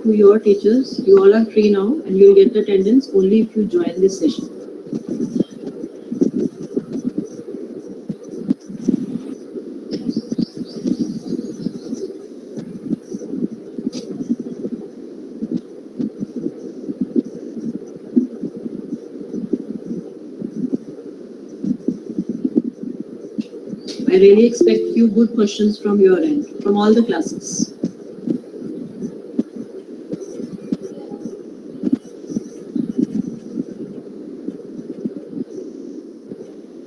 to your teachers, you all are free now and you'll get attendance only if you join this session. I really expect few good questions from your end, from all the classes.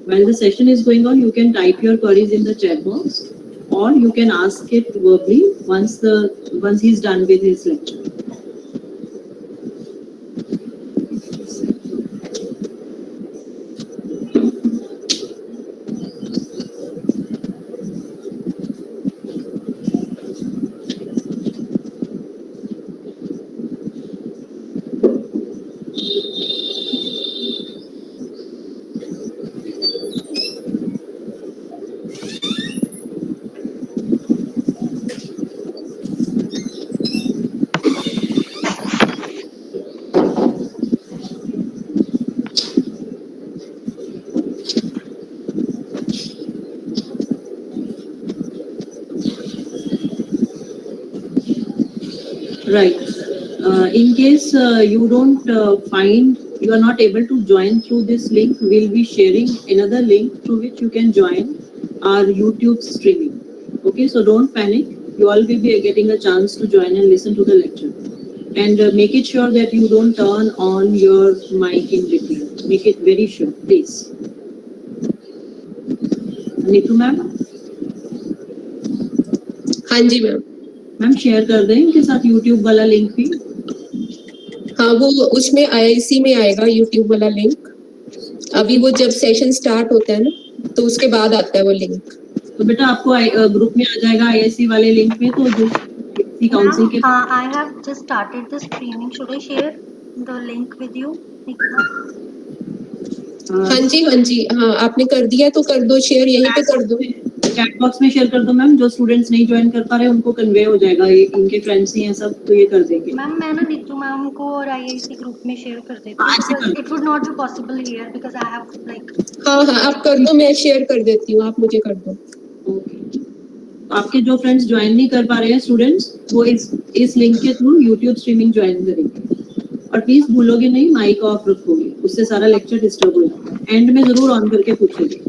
While the session is going on, you can type your queries in the chat box, or you can ask it verbally once he's done with his lecture. Right. In case you don't you are not able to join through this link, we'll be sharing another link through which you can join our YouTube streaming. Okay, so don't panic. You all will be getting a chance to join and listen to the lecture. And make it sure that you don't turn on your mic in between. Make it very sure, please. Neetu ma'am? हाँ जी ma'am. Ma'am share कर दें इनके साथ YouTube वाला link भी. हाँ, वो उसमें IIC में आएगा YouTube वाला लिंक. अभी वो जब सेशन स्टार्ट होता है ना, तो उसके बाद आता है वो लिंक. तो बेटा आपको ग्रुप में आ जाएगा IIC वाले लिंक में. तो जो काउंसिल के I have just started the streaming. Should I share the link with you? हाँ जी, हाँ आपने कर दिया तो कर दो शेयर, यहीं पे कर दो. चैट बॉक्स में शेयर कर दो मैम. जो स्टूडेंट्स नहीं ज्वाइन कर पा रहे उनको कन्वे हो जाएगा. ये इनके फ्रेंड्स ही हैं सब, तो ये कर देंगे. मैम मैं ना नीतू मैम को और IIC ग्रुप में शेयर कर देती हूँ. It would not be possible here because I have like. हाँ आप कर दो, मैं शेयर कर देती हूँ, आप मुझे कर दो. ओके. आपके जो फ्रेंड्स ज्वाइन नहीं कर पा रहे हैं स्टूडेंट्स, वो इस लिंक के थ्रू यूट्यूब स्ट्रीमिंग ज्वाइन करेंगे. और प्लीज भूलोगे नहीं, माइक ऑफ रखोगे, उससे सारा लेक्चर डिस्टर्ब हो जाता है. एंड में जरूर ऑन करके पूछोगे.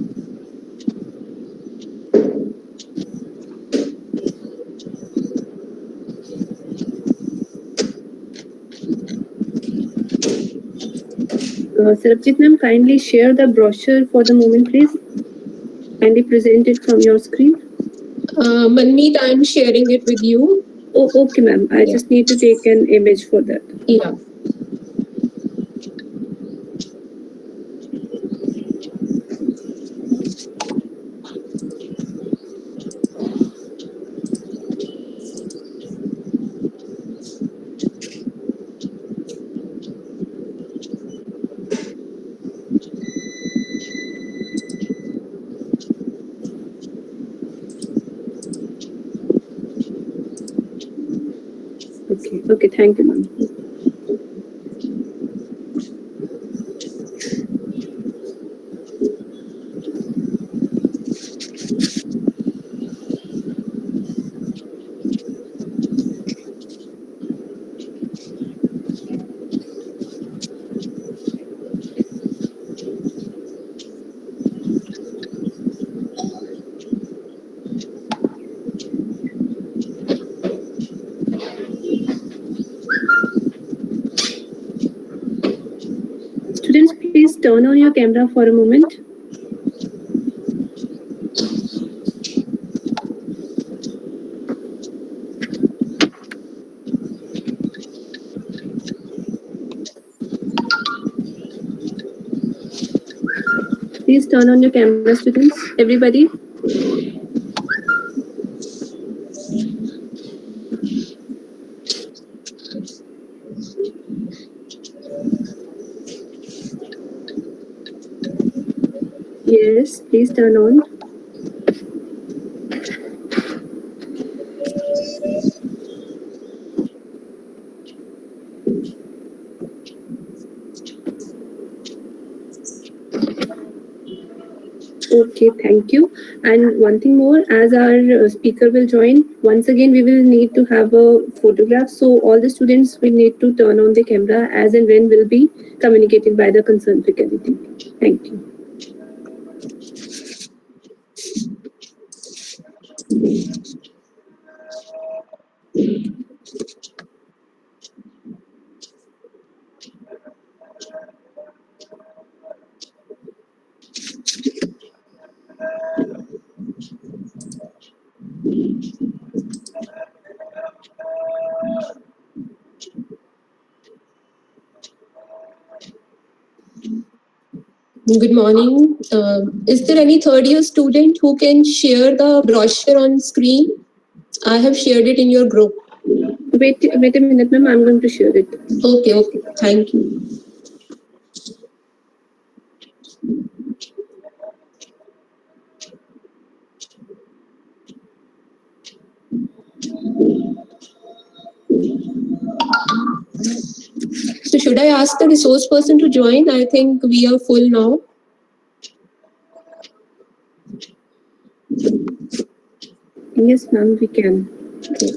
Sarabjit ma'am, kindly share the brochure for the moment, please. Kindly present it from your screen. Manmeet, I am sharing it with you. Oh, okay, ma'am. I just need to take an image for that. Yeah. Okay, thank you, ma'am. Please turn on your camera for a moment. Please turn on your camera, students. Everybody. Yes, please turn on. Okay, thank you. And one thing more, as our speaker will join, once again we will need to have a photograph. So all the students will need to turn on the camera as and when will be communicated by the concerned faculty. Thank you. Good morning. Is there any third year student who can share the brochure on screen? I have shared it in your group. Wait a minute, ma'am. I'm going to share it. Okay. Thank you. So should I ask the resource person to join? I think we are full now. Yes, ma'am, we can. Okay.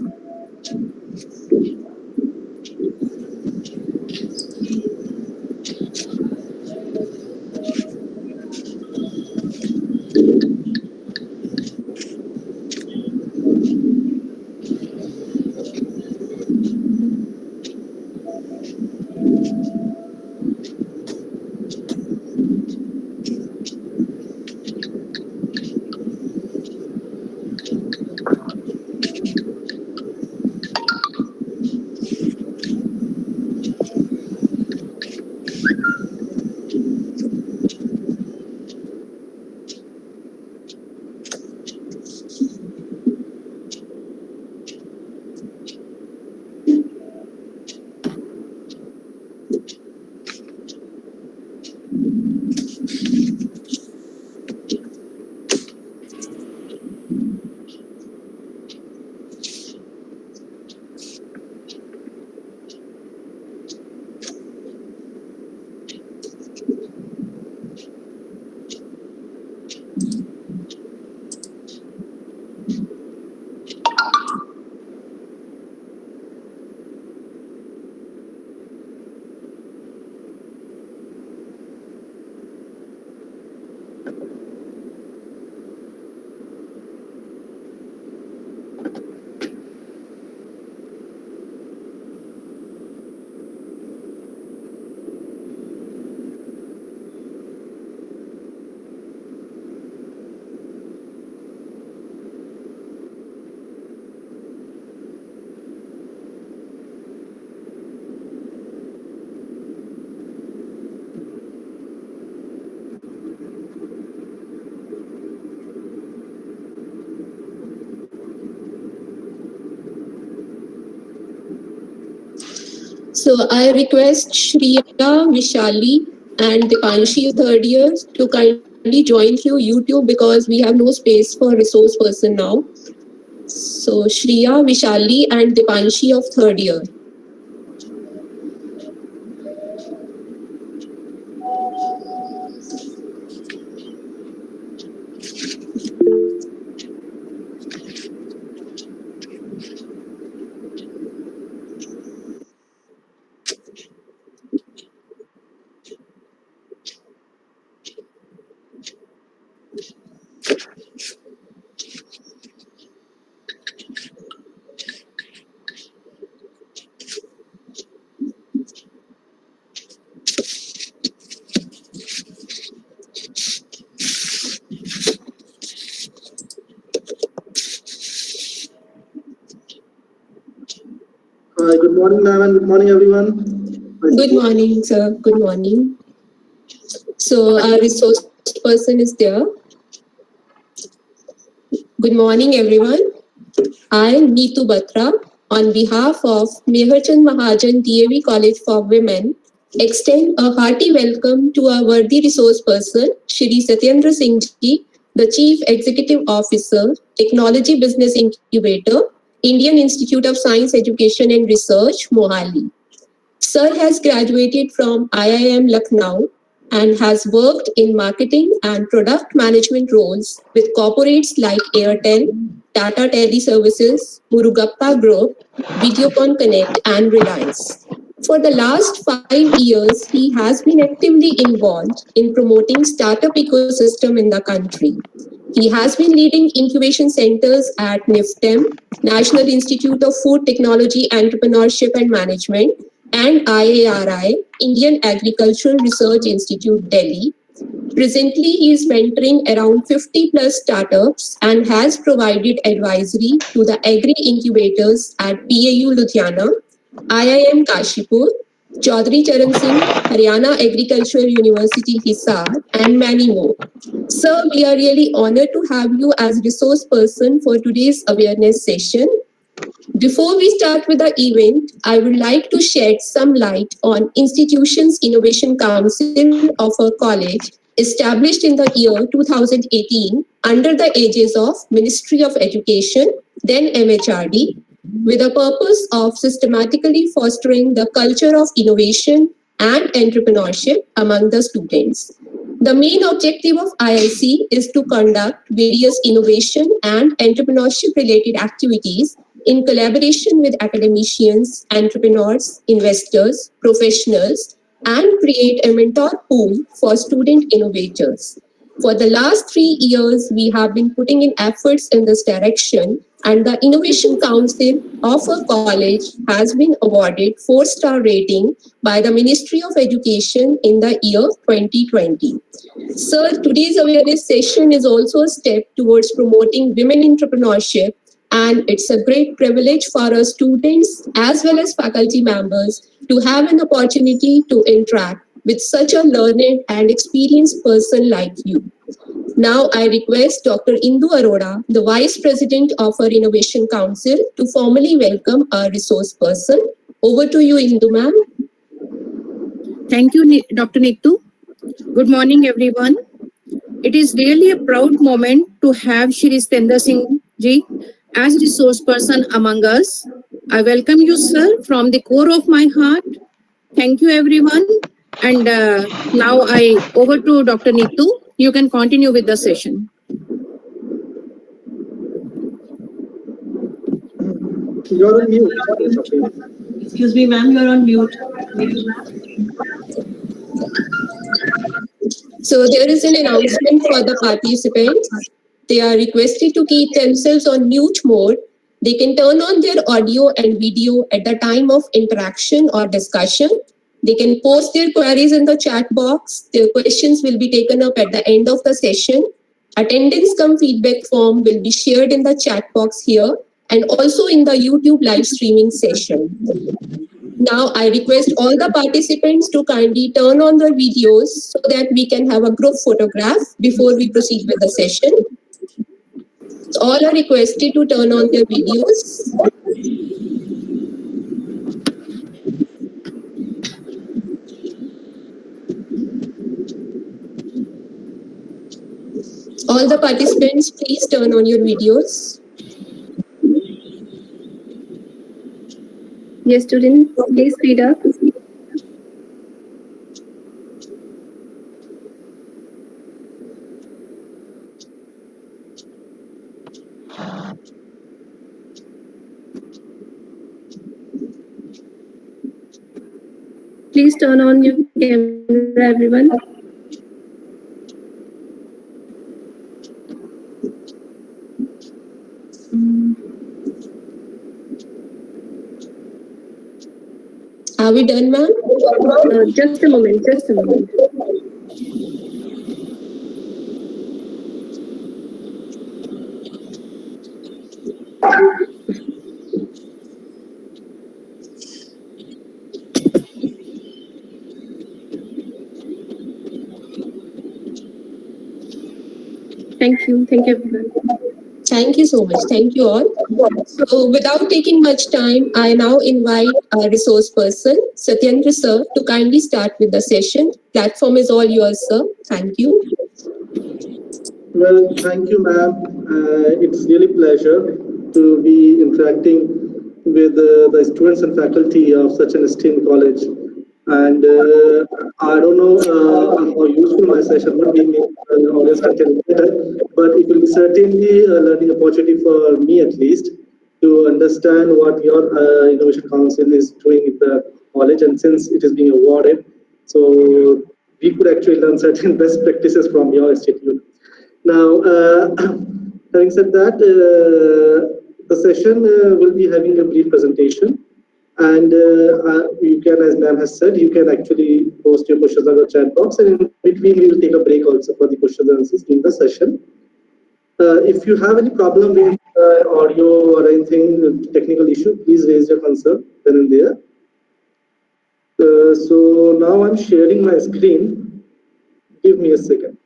So I request Shriya, Vishali, and Dipanshi third years to kindly join through YouTube because we have no space for resource person now. So Shriya, Vishali, and Dipanshi of third year. Good morning, ma'am, and good morning, everyone. Good morning, sir. Good morning. So our resource person is there. Good morning, everyone. I, Neetu Batra, on behalf of Meherchand Mahajan DAV College for Women, extend a hearty welcome to our worthy resource person, Shri Satyendra Singh Ji, the Chief Executive Officer, Technology Business Incubator, Indian Institute of Science Education and Research, Mohali. Sir has graduated from IIM Lucknow and has worked in marketing and product management roles with corporates like Airtel, Tata Teleservices, Murugappa Group, Videocon Connect, and Reliance. For the last 5 years, he has been actively involved in promoting startup ecosystem in the country. He has been leading incubation centers at NIFTEM, National Institute of Food Technology, Entrepreneurship and Management, and IARI, Indian Agricultural Research Institute, Delhi. Presently, he is mentoring around 50 plus startups and has provided advisory to the agri incubators at PAU Ludhiana, IIM Kashipur, Chaudhry Charan Singh, Haryana Agricultural University Hisar, and many more. Sir, we are really honored to have you as resource person for today's awareness session. Before we start with the event, I would like to shed some light on Institutions Innovation Council of a college established in the year 2018 under the aegis of Ministry of Education, then MHRD, with a purpose of systematically fostering the culture of innovation and entrepreneurship among the students. The main objective of IIC is to conduct various innovation and entrepreneurship related activities in collaboration with academicians, entrepreneurs, investors, professionals, and create a mentor pool for student innovators. For the last 3 years, we have been putting in efforts in this direction, and the Innovation Council of a college has been awarded 4-star rating by the Ministry of Education in the year 2020. Sir, today's awareness session is also a step towards promoting women entrepreneurship, and it's a great privilege for our students as well as faculty members to have an opportunity to interact with such a learned and experienced person like you. Now I request Dr. Indu Arora, the Vice President of our Innovation Council, to formally welcome our resource person. Over to you, Indu ma'am. Thank you, Dr. Neetu. Good morning, everyone. It is really a proud moment to have Shri Stender Singh Ji as resource person among us. I welcome you, sir, from the core of my heart. Thank you, everyone. And now I over to Dr. Neetu. You can continue with the session. You're on mute. Excuse me, ma'am, you're on mute. So there is an announcement for the participants. They are requested to keep themselves on mute mode. They can turn on their audio and video at the time of interaction or discussion. They can post their queries in the chat box. Their questions will be taken up at the end of the session. Attendance cum feedback form will be shared in the chat box here and also in the YouTube live streaming session. Now I request all the participants to kindly turn on their videos so that we can have a group photograph before we proceed with the session. So all are requested to turn on their videos. All the participants, please turn on your videos. Yes, students, please speed up. Please turn on your camera, everyone. Are we done, ma'am? Just a moment, just a moment. Thank you everyone. Thank you so much. Thank you all. So without taking much time, I now invite our resource person, Satyendra sir, to kindly start with the session. Platform is all yours, sir. Thank you. Well, thank you, ma'am. It's really pleasure to be interacting with the students and faculty of such an esteemed college. And I don't know how useful my session would be, audience can tell better, but it will be certainly a learning opportunity for me at least to understand what your Innovation Council is doing with the college, and since it is being awarded, so we could actually learn certain best practices from your institute. Now, having said that, the session will be having a brief presentation. And you can, as ma'am has said, you can actually post your questions on the chat box, and in between we will take a break also for the questions and answers during the session. If you have any problem with audio or anything, technical issue, please raise your concern then and there. So now I'm sharing my screen. Give me a second.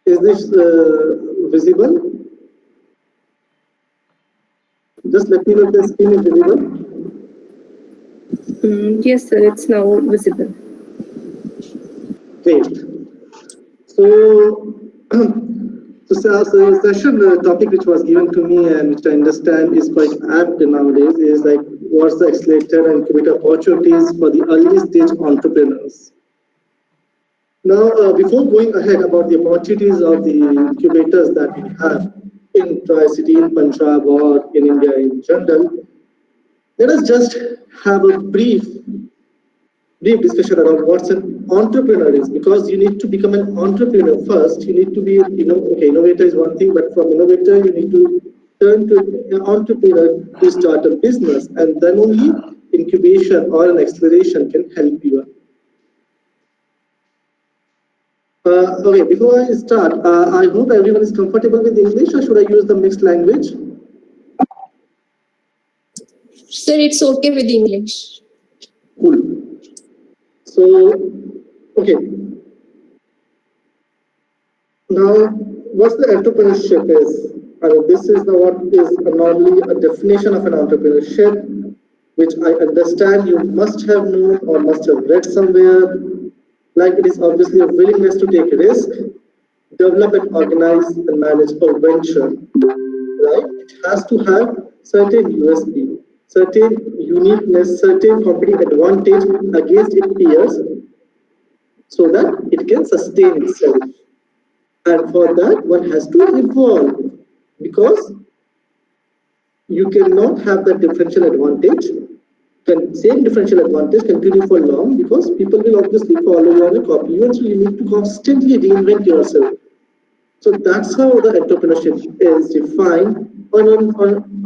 Is this visible? Just let me know if the screen is visible. Yes, sir, it's now visible. Great. So, the session topic which was given to me and which I understand is quite apt nowadays is like what's the accelerator and incubator opportunities for the early stage entrepreneurs. Now, before going ahead about the opportunities of the incubators that we have in Tri-City, in Punjab, or in India in general, let us just have a brief discussion around what's an entrepreneur is, because you need to become an entrepreneur first. You need to be, okay, innovator is one thing, but from innovator you need to turn to an entrepreneur to start a business, and then only incubation or an acceleration can help you. Okay, before I start, I hope everyone is comfortable with English, or should I use the mixed language? Sir, it's okay with English. Cool. So, okay. Now, what's the entrepreneurship is? This is what is normally a definition of an entrepreneurship, which I understand you must have known or must have read somewhere. Like, it is obviously a willingness to take a risk, develop and organize and manage a venture. Right? It has to have certain USP, certain uniqueness, certain competitive advantage against its peers, so that it can sustain itself. And for that, one has to evolve, because you cannot have that differential advantage, same differential advantage continue for long, because people will obviously follow you and copy you, and so you need to constantly reinvent yourself. So that's how the entrepreneurship is defined. On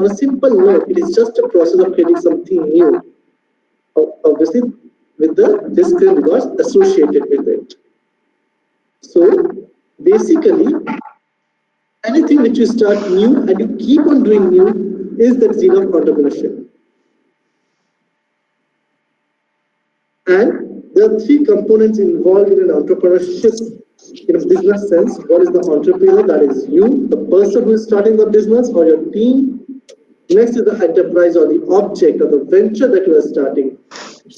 a simple note, it is just a process of creating something new, obviously with the risk and rewards associated with it. So basically, anything which you start new and you keep on doing new is the seed of entrepreneurship. And there are three components involved in an entrepreneurship in a business sense. One is the entrepreneur, that is you, the person who is starting the business, or your team. Next is the enterprise, or the object or the venture that you are starting.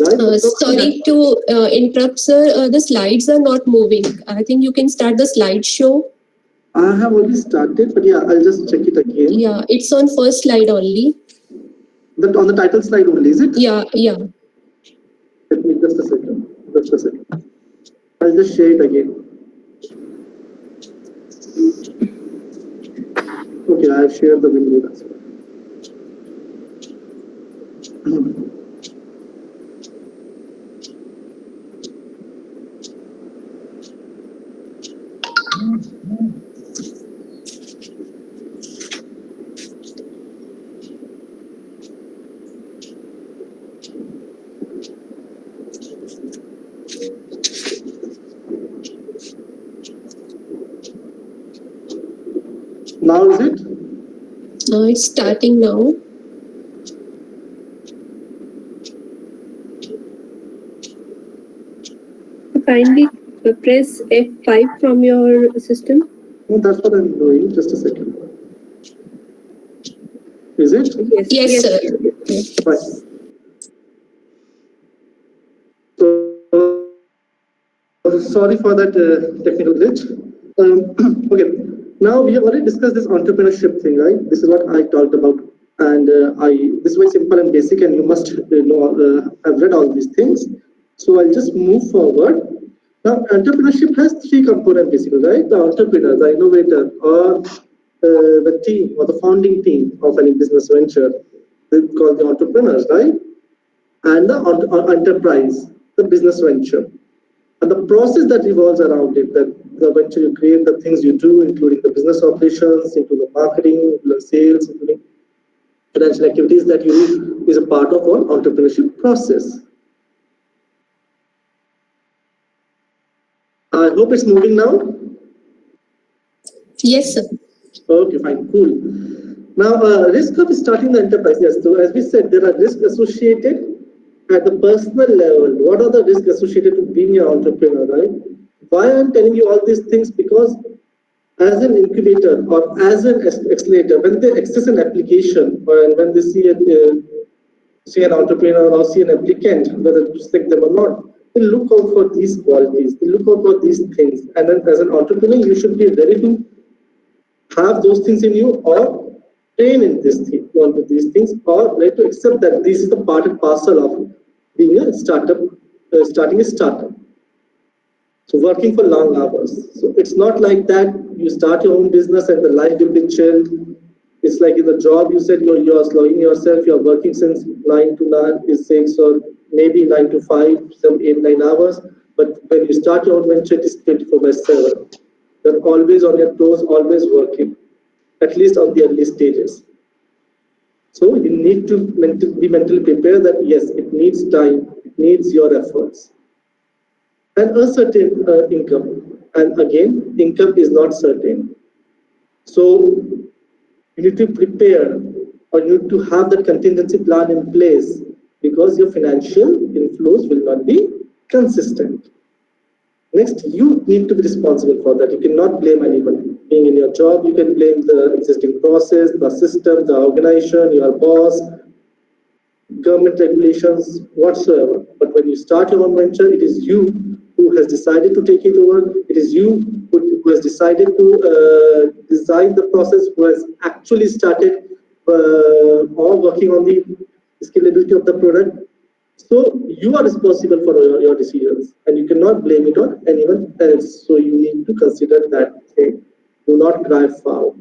Right? Sorry to interrupt, sir. The slides are not moving. I think you can start the slideshow. I have already started, but yeah, I'll just check it again. Yeah, it's on first slide only. On the title slide only, is it? Yeah. Let me just a second. I'll just share it again. Okay, I've shared the window, that's fine. Now is it? It's starting now. Kindly press F5 from your system. No, that's what I'm doing. Just a second. Is it? Yes, sir. Fine. So, sorry for that technical glitch. Okay, now we have already discussed this entrepreneurship thing, right? This is what I talked about. And this is very simple and basic, and you must have read all these things. So I'll just move forward. Now, entrepreneurship has three components basically, right? The entrepreneur, the innovator, or the team or the founding team of any business venture. They call the entrepreneurs, right? And the enterprise, the business venture. And the process that revolves around it, that the venture you create, the things you do, including the business operations, into the marketing, the sales, including financial activities that you do, is a part of our entrepreneurship process. I hope it's moving now. Yes, sir. Okay, fine, cool. Now, risk of starting the enterprise. Yes, so as we said, there are risks associated at the personal level. What are the risks associated to being an entrepreneur, right? Why I'm telling you all these things? Because as an incubator or as an accelerator, when they access an application or when they see an entrepreneur or see an applicant, whether to select them or not, they look out for these qualities, they look out for these things. And then as an entrepreneur, you should be ready to have those things in you or train in this thing, onto these things, or ready to accept that this is the part and parcel of being a startup, starting a startup. So working for long hours. So it's not like that you start your own business and the life will be chilled. It's like in the job you said you're slowing yourself, you're working since 9 to 6 or maybe 9 to 5, some 8, 9 hours. But when you start your own venture, it is 24/7. You're always on your toes, always working, at least on the early stages. So you need to be mentally prepared that yes, it needs time, it needs your efforts. And a certain income. And again, income is not certain. So you need to prepare or you need to have that contingency plan in place because your financial inflows will not be consistent. Next, you need to be responsible for that. You cannot blame anybody. Being in your job, you can blame the existing process, the system, the organization, your boss, government regulations, whatsoever. But when you start your own venture, it is you who has decided to take it over. It is you who has decided to design the process, who has actually started or working on the scalability of the product. So you are responsible for your decisions and you cannot blame it on anyone else. So you need to consider that thing. Do not cry foul.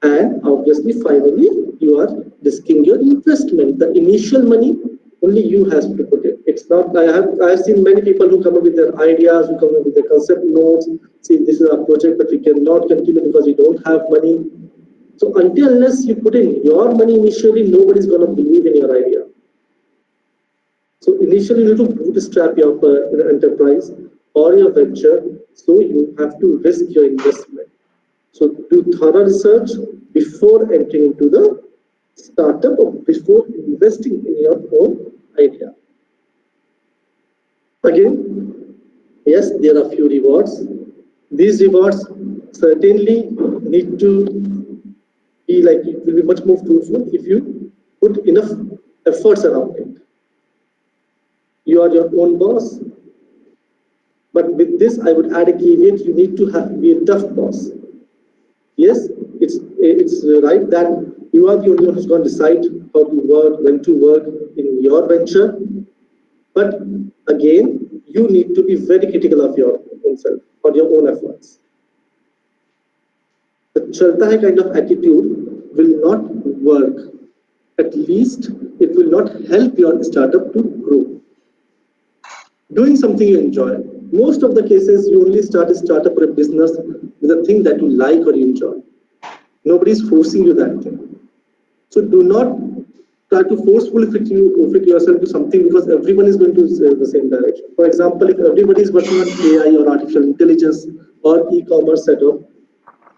And obviously, finally, you are risking your investment. The initial money, only you have to put it. It's not, I have seen many people who come up with their ideas, who come up with their concept notes, see this is our project, but we cannot continue because we don't have money. So until unless you put in your money initially, nobody's going to believe in your idea. So initially, you need to bootstrap your enterprise or your venture, so you have to risk your investment. So do thorough research before entering into the startup or before investing in your own idea. Again, yes, there are few rewards. These rewards certainly need to be like, it will be much more fruitful if you put enough efforts around it. You are your own boss. But with this, I would add a caveat, you need to be a tough boss. Yes, it's right that you are the only one who's going to decide how to work, when to work in your venture. But again, you need to be very critical of your own self or your own efforts. The chalta hai kind of attitude will not work. At least it will not help your startup to grow. Doing something you enjoy. Most of the cases, you only start a startup or a business with a thing that you like or you enjoy. Nobody is forcing you that thing. So do not try to forcefully fit yourself to something because everyone is going to the same direction. For example, if everybody is working on AI or artificial intelligence or e-commerce setup,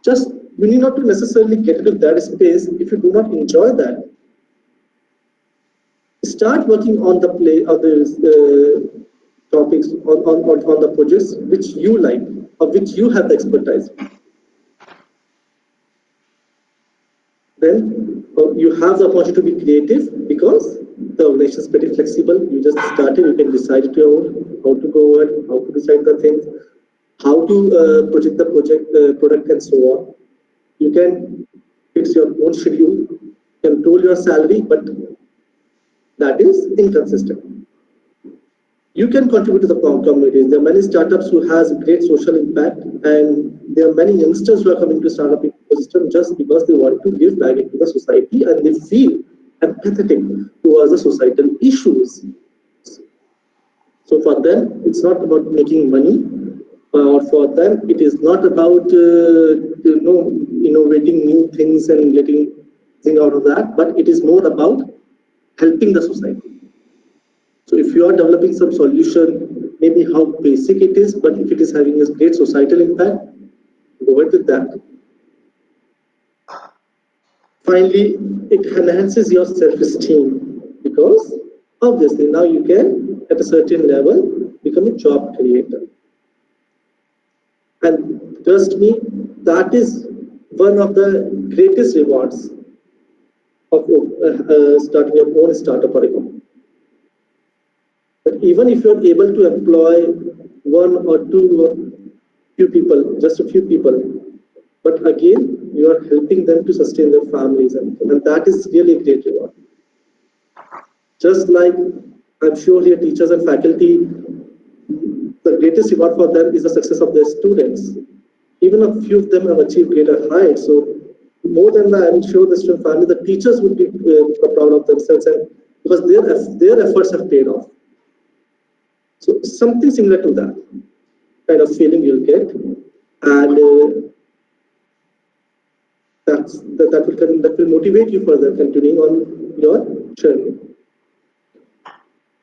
just you need not to necessarily get into that space if you do not enjoy that. Start working on the topics on the projects which you like or which you have the expertise. Then you have the opportunity to be creative because the organization is pretty flexible. You just started, you can decide it your own, how to go ahead, how to decide the things, how to project the product and so on. You can fix your own schedule. control your salary, but that is inconsistent. You can contribute to the communities. There are many startups who has great social impact, and there are many youngsters who are coming to startup ecosystem just because they want to give back into the society and they feel empathetic towards the societal issues. So for them, it's not about making money, or for them, it is not about innovating new things and getting things out of that, but it is more about helping the society. So if you are developing some solution, maybe how basic it is, but if it is having a great societal impact, go ahead with that. Finally, it enhances your self-esteem because obviously now you can, at a certain level, become a job creator. And trust me, that is one of the greatest rewards of starting your own startup or a company. But even if you're able to employ one or two or few people, just a few people, but again, you are helping them to sustain their families, and that is really a great reward. Just like I'm sure here teachers and faculty, the greatest reward for them is the success of their students. Even a few of them have achieved greater heights. So more than that, I'm sure the student family, the teachers would be proud of themselves, and because their efforts have paid off. So something similar to that kind of feeling you'll get, and that will motivate you further continuing on your journey.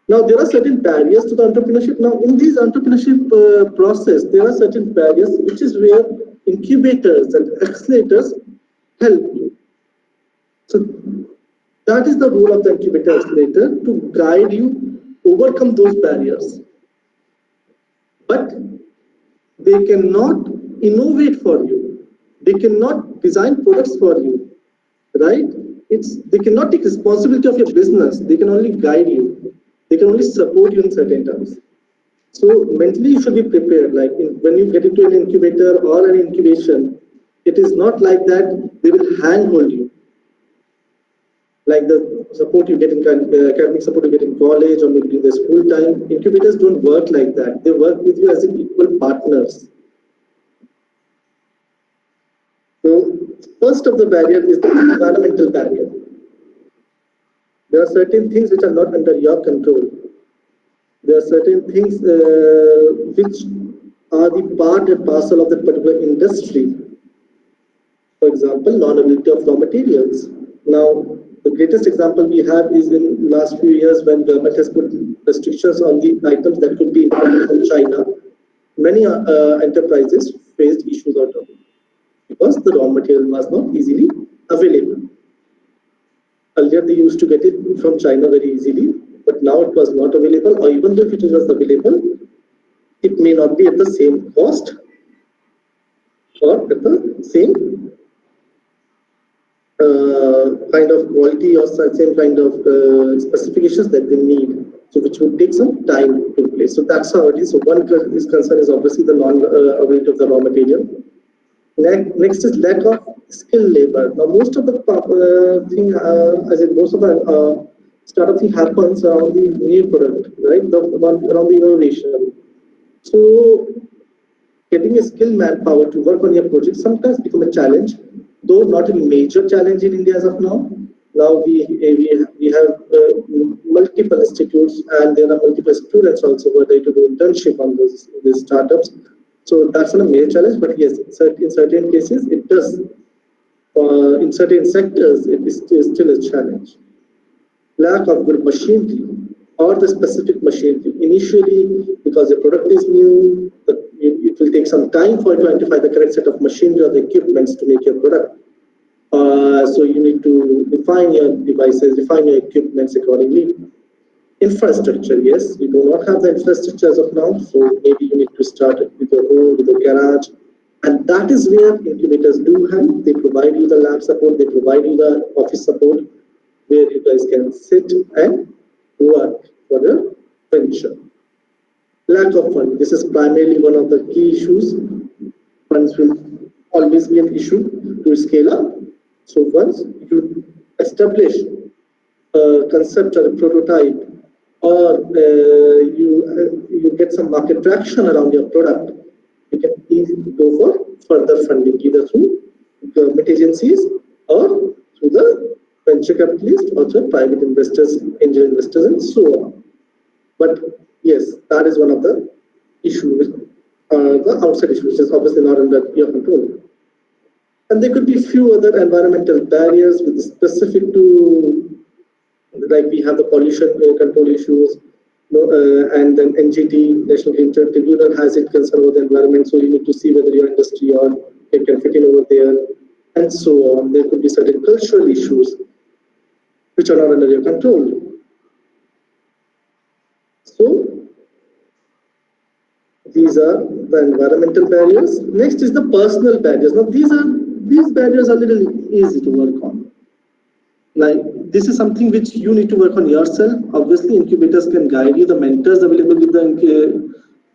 Now there are certain barriers to the entrepreneurship. Now in this entrepreneurship process, there are certain barriers, which is where incubators and accelerators help you. So that is the role of the incubator accelerator, to guide you overcome those barriers. But they cannot innovate for you. They cannot design products for you, right? They cannot take responsibility of your business. They can only guide you. They can only support you in certain terms. So mentally you should be prepared. Like when you get into an incubator or an incubation, it is not like that they will handhold you. Like the support you get in academic support you get in college or maybe in the school time, incubators don't work like that. They work with you as in equal partners. So first of the barrier is the environmental barrier. There are certain things which are not under your control. There are certain things which are the part and parcel of that particular industry. For example, non-availability of raw materials. Now, the greatest example we have is in last few years when government has put restrictions on the items that could be imported from China. Many enterprises faced issues out of it because the raw material was not easily available. Earlier, they used to get it from China very easily, but now it was not available, or even though if it was available, it may not be at the same cost or at the same kind of quality or same kind of specifications that they need, so which would take some time to place. So that's how it is. So one is concern is obviously the non-availability of the raw material. Next is lack of skilled labor. Now most of the thing, most of the startup thing happens around the new product, right? Around the innovation. So getting a skilled manpower to work on your project sometimes become a challenge, though not a major challenge in India as of now. Now we have multiple institutes, and there are multiple students also who are there to do internship on these startups. So that's not a major challenge, but yes, in certain cases it does. In certain sectors, it is still a challenge. Lack of good machinery or the specific machinery. Initially, because the product is new, it will take some time for you to identify the correct set of machinery or the equipments to make your product. So you need to define your devices, define your equipments accordingly. Infrastructure, yes, we do not have the infrastructure as of now, so maybe you need to start with your home, with a garage, and that is where incubators do help. They provide you the lab support, they provide you the office support, where you guys can sit and work for the venture. Lack of funding, this is primarily one of the key issues. Funds will always be an issue to scale up. So once you establish a concept or a prototype, or you get some market traction around your product, you can easily go for further funding, either through government agencies or through the venture capitalists or through private investors, angel investors, and so on. But yes, that is one of the issues, the outside issues, which is obviously not under your control. And there could be few other environmental barriers with specific to, like we have the pollution control issues, and then NGT, National Green Tribunal, has it concern over the environment, so you need to see whether your industry or it can fit in over there, and so on. There could be certain cultural issues which are not under your control. So these are the environmental barriers. Next is the personal barriers. Now these barriers are a little easy to work on. Like, this is something which you need to work on yourself. Obviously, incubators can guide you. The mentors available with the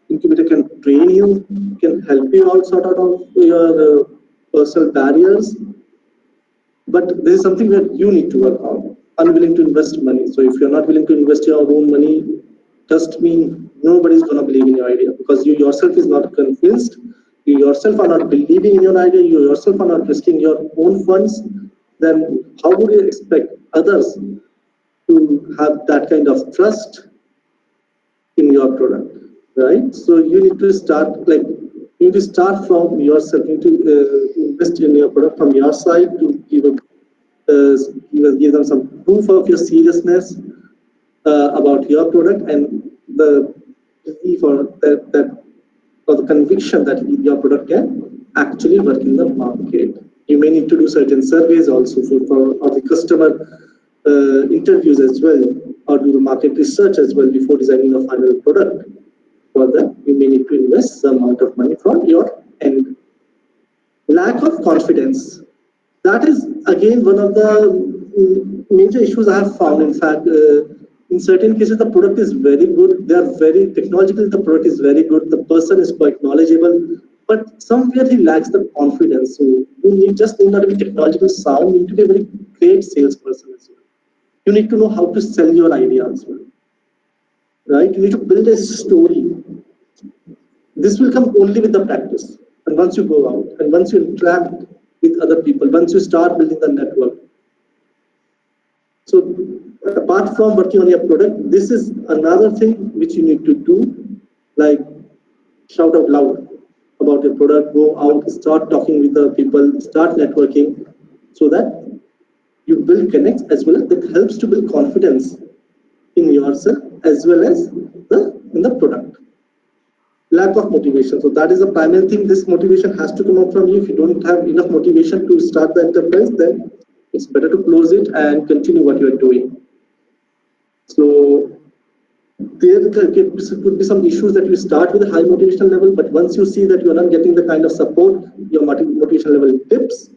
incubator can train you, can help you out sort out of your personal barriers. But this is something that you need to work on. Unwilling to invest money. So if you're not willing to invest your own money, trust me, nobody's going to believe in your idea, because you yourself is not convinced. You yourself are not believing in your idea. You yourself are not risking your own funds. Then how would you expect others to have that kind of trust in your product, right? So you need to start, like, you need to start from yourself. You need to invest in your product from your side to give them some proof of your seriousness about your product, and the belief or the conviction that your product can actually work in the market. You may need to do certain surveys also for the customer interviews as well, or do the market research as well before designing a final product. For that, you may need to invest some amount of money from your end. Lack of confidence. That is again one of the major issues I have found. In fact, in certain cases, the product is very good. They are very technological. The product is very good. The person is quite knowledgeable, but somewhere he lacks the confidence. So you just need not to be technological sound. You need to be a very great salesperson as well. You need to know how to sell your idea as well, right? You need to build a story. This will come only with the practice, and once you go out, and once you interact with other people, once you start building the network. So apart from working on your product, this is another thing which you need to do, like shout out loud about your product, go out, start talking with the people, start networking, so that you build connects, as well as that helps to build confidence in yourself as well as in the product. Lack of motivation. So that is the primary thing. This motivation has to come up from you. If you don't have enough motivation to start the enterprise, then it's better to close it and continue what you are doing. So there could be some issues that you start with a high motivation level, but once you see that you are not getting the kind of support, your motivation level dips.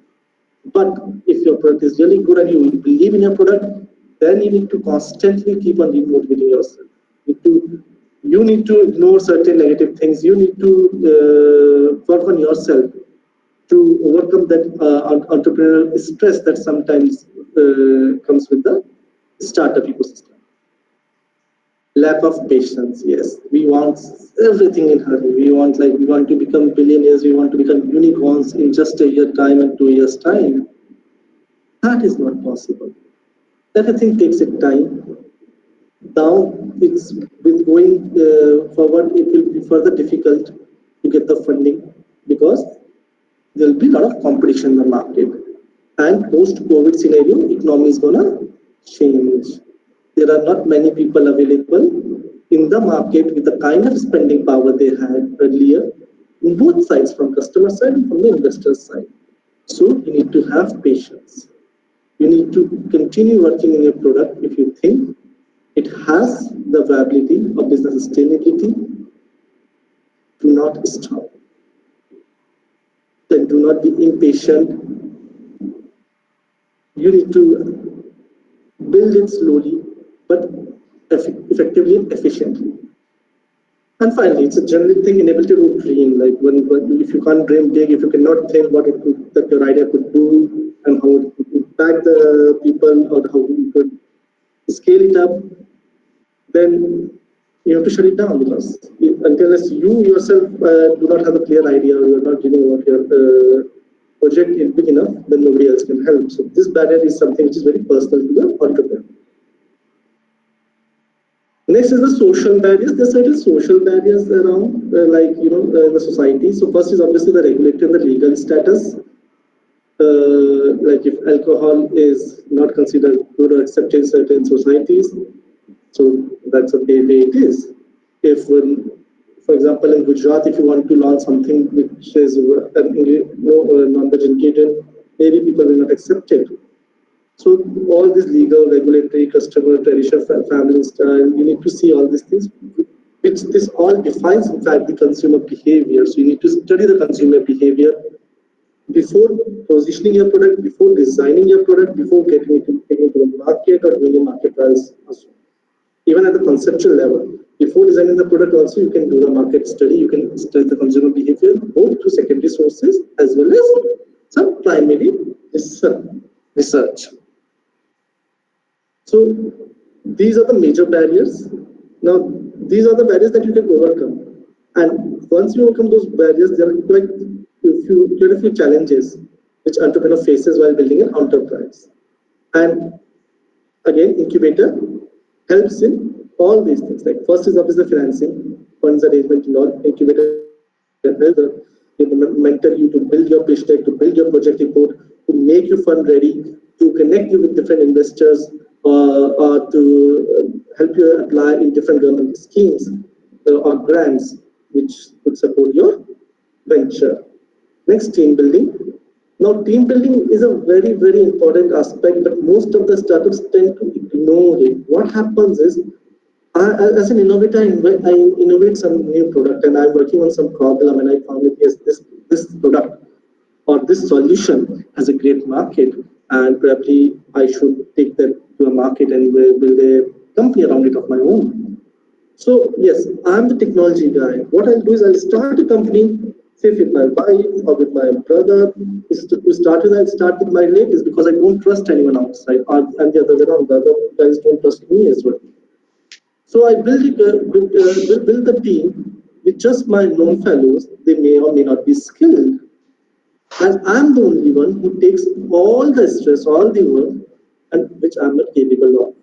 But if your product is really good and you believe in your product, then you need to constantly keep on demotivating yourself. You need to ignore certain negative things. You need to work on yourself to overcome that entrepreneurial stress that sometimes comes with the startup ecosystem. Lack of patience. Yes, we want everything in hurry. We want to become billionaires. We want to become unicorns in just a year time and 2 years time. That is not possible. Everything takes a time. Now it's with going forward, it will be further difficult to get the funding, because there will be a lot of competition in the market, and post-COVID scenario, economy is gonna change. There are not many people available in the market with the kind of spending power they had earlier, on both sides, from customer side and from the investor side. So you need to have patience. You need to continue working in your product if you think it has the viability of business sustainability. Do not stop. Then do not be impatient. You need to build it slowly, but effectively and efficiently. And finally, it's a general thing, inability to dream. Like if you can't dream big, if you cannot think what that your idea could do and how it could impact attract the people or how you could scale it up, then you have to shut it down, because unless you yourself do not have a clear idea, or you're not giving what your project is big enough, then nobody else can help. So this barrier is something which is very personal to the entrepreneur. Next is the social barriers. There are certain social barriers around, in the society. So first is obviously the regulatory and the legal status. Like if alcohol is not considered good or accepted in certain societies, so that's the way it is. If, for example, in Gujarat, if you want to launch something which is non-vegetarian, maybe people will not accept it. So all this legal, regulatory, customer, tradition, family style, you need to see all these things, which this all defines, in fact, the consumer behavior. So you need to study the consumer behavior before positioning your product, before designing your product, before getting it into the market or doing a market trials. Even at the conceptual level, before designing the product also, you can do the market study, you can study the consumer behavior, both through secondary sources as well as some primary research. So these are the major barriers. Now, these are the barriers that you can overcome. And once you overcome those barriers, there are quite a few challenges which entrepreneur faces while building an enterprise. And again, incubator helps in all these things. Like first is obviously the financing, funds arrangement, and all. Incubator helps mentor you to build your pitch deck, to build your project report, to make you fund ready, to connect you with different investors, or to help you apply in different government schemes or grants which would support your venture. Next, team building. Now, team building is a very, very important aspect, but most of the startups tend to ignore it. What happens is, as an innovator, I innovate some new product, and I'm working on some problem, and I found that yes, this product or this solution has a great market, and probably I should take that to a market and build a company around it of my own. So yes, I'm the technology guy. What I'll do is I'll start a company, say with my wife or with my brother. I'll start with my relatives because I don't trust anyone outside, and the other way around, the other guys don't trust me as well. So I build the team with just my known fellows. They may or may not be skilled, and I'm the only one who takes all the stress, all the work, and which I'm not capable of.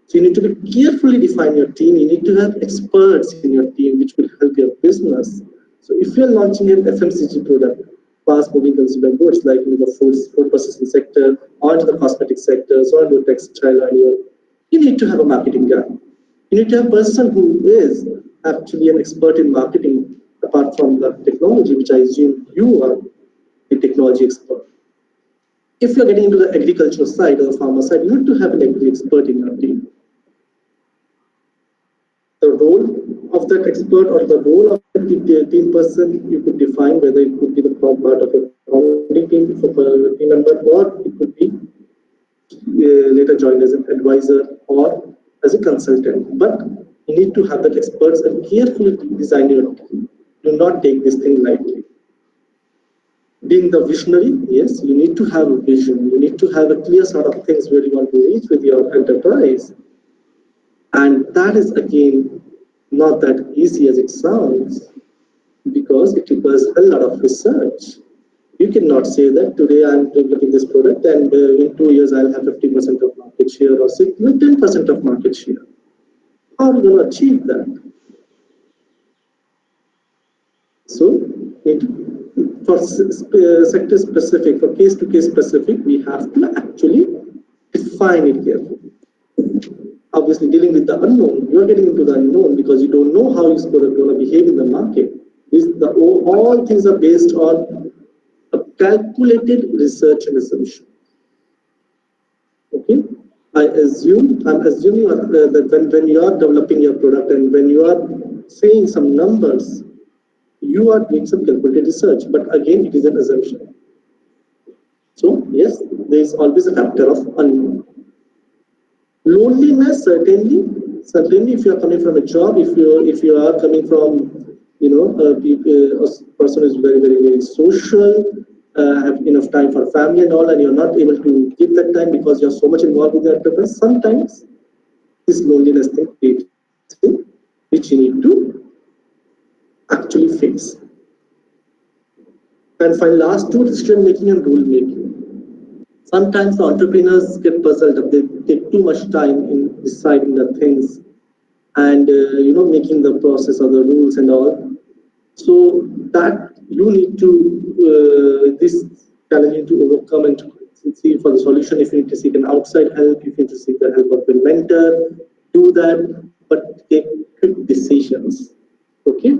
So you need to be carefully define your team. You need to have experts in your team which will help your business. So if you're launching an FMCG product, fast-moving consumer goods like the food processing sector, or into the cosmetic sectors, or into textile, you need to have a marketing guy. You need to have a person who is actually an expert in marketing, apart from the technology, which I assume you are a technology expert. If you're getting into the agricultural side or the farmer side, you need to have an agri expert in your team. The role of that expert or the role of the team person, you could define whether it could be the part of a founding team for a team member, or it could be later joined as an advisor or as a consultant. But you need to have that experts and carefully design your team. Do not take this thing lightly. Being the visionary, yes, you need to have a vision. You need to have a clear sort of things where you want to reach with your enterprise. And that is, again, not that easy as it sounds, because it requires a lot of research. You cannot say that today I'm developing this product and in 2 years I'll have 50% of market share or 10% of market share. How are you going to achieve that? So, for sector specific, for case to case specific, we have to actually define it carefully. Obviously, dealing with the unknown, you are getting into the unknown because you don't know how this product is going to behave in the market. All things are based on a calculated research and assumption. Okay, I'm assuming that when you are developing your product and when you are saying some numbers, you are doing some calculated research, but again, it is an assumption. So yes, there is always a factor of unknown. Loneliness, certainly, if you are coming from a job, if you are coming from, a person who is very, very, very social, have enough time for family and all, and you're not able to give that time because you're so much involved with the enterprise, sometimes this loneliness thing creates you, which you need to actually face. And finally, last two, decision making and rule making. Sometimes the entrepreneurs get puzzled up. They take too much time in deciding the things and making the process of the rules and all. So that you need to this challenge you to overcome and to see for the solution. If you need to seek an outside help, if you need to seek the help of a mentor, do that, but take quick decisions. Okay.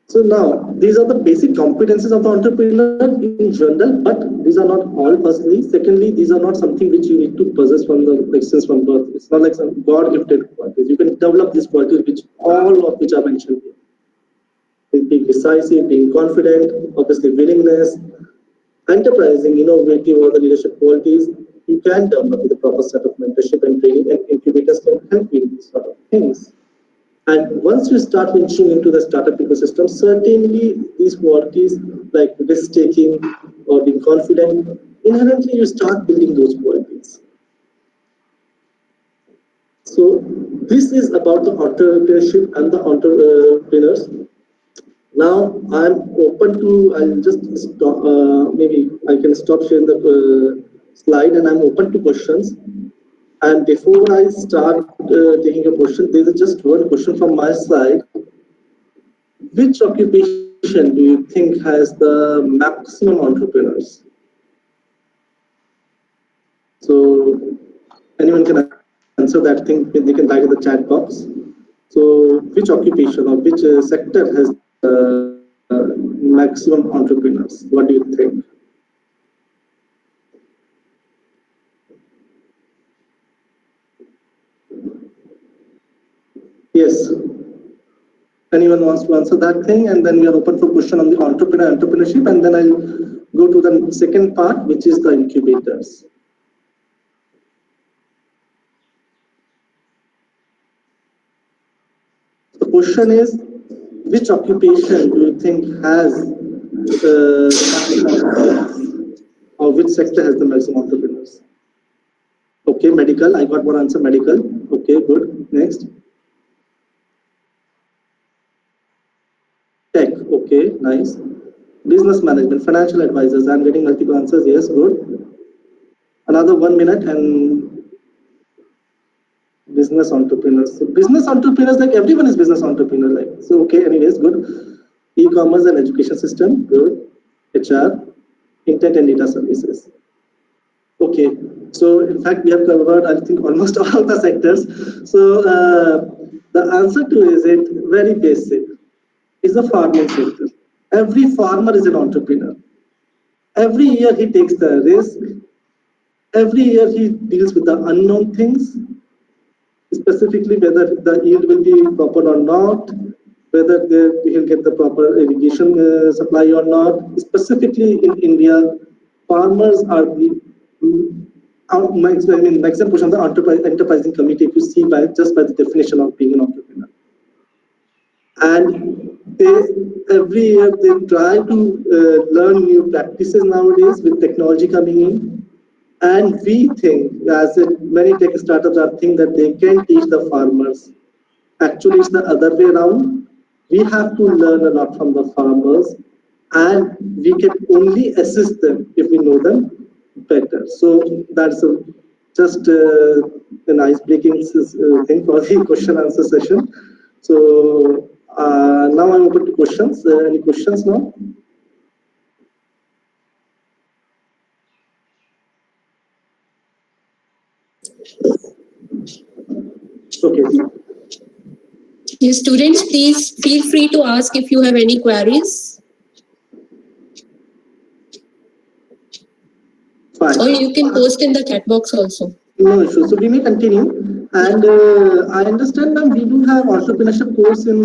So now, these are the basic competencies of the entrepreneur in general, but these are not all firstly. Secondly, these are not something which you need to possess from the lessons from birth. It's not like some God-gifted qualities. You can develop these qualities, which all of which are mentioned here. Being decisive, being confident, obviously willingness, enterprising, innovative, all the leadership qualities, you can develop with a proper set of mentorship and training, and incubators can help you in these sort of things. And once you start venturing into the startup ecosystem, certainly these qualities like risk-taking or being confident, inherently you start building those qualities. So this is about the entrepreneurship and the entrepreneurs. Now I'm open to, I'll just stop, maybe I can stop sharing the slide, and I'm open to questions. And before I start taking a question, there is just one question from my side. Which occupation do you think has the maximum entrepreneurs? So anyone can answer that thing, they can write in the chat box. So which occupation or which sector has maximum entrepreneurs? What do you think? Yes. Anyone wants to answer that thing? And then we are open for question on the entrepreneurship, and then I'll go to the second part, which is the incubators. The question is, which occupation do you think has or which sector has the maximum entrepreneurs? Okay, medical. I got one answer, medical. Okay, good. Next. Tech. Okay, nice. Business management, financial advisors. I'm getting multiple answers. Yes, good. Another 1 minute and business entrepreneurs. So business entrepreneurs, like everyone is business entrepreneur. Like so. Okay. Anyways, good. E-commerce and education system. Good. HR, intent and data services. Okay. So in fact, we have covered, I think, almost all the sectors. So the answer to is it very basic. Is the farming sector. Every farmer is an entrepreneur. Every year he takes the risk. Every year he deals with the unknown things, specifically whether the yield will be proper or not, whether he'll get the proper irrigation supply or not. Specifically in India, farmers are the maximum portion of the enterprising community, if you see just by the definition of being an entrepreneur. And every year they try to learn new practices nowadays with technology coming in, and we think, as many tech startups are think that they can teach the farmers. Actually, it's the other way around. We have to learn a lot from the farmers, and we can only assist them if we know them better. So that's just a nice breaking thing for the question answer session. So now I'm open to questions. Any questions now? Okay. Yes, students, please feel free to ask if you have any queries. Fine. Or you can post in the chat box also. No issue. So we may continue. And I understand, ma'am, we do have entrepreneurship course in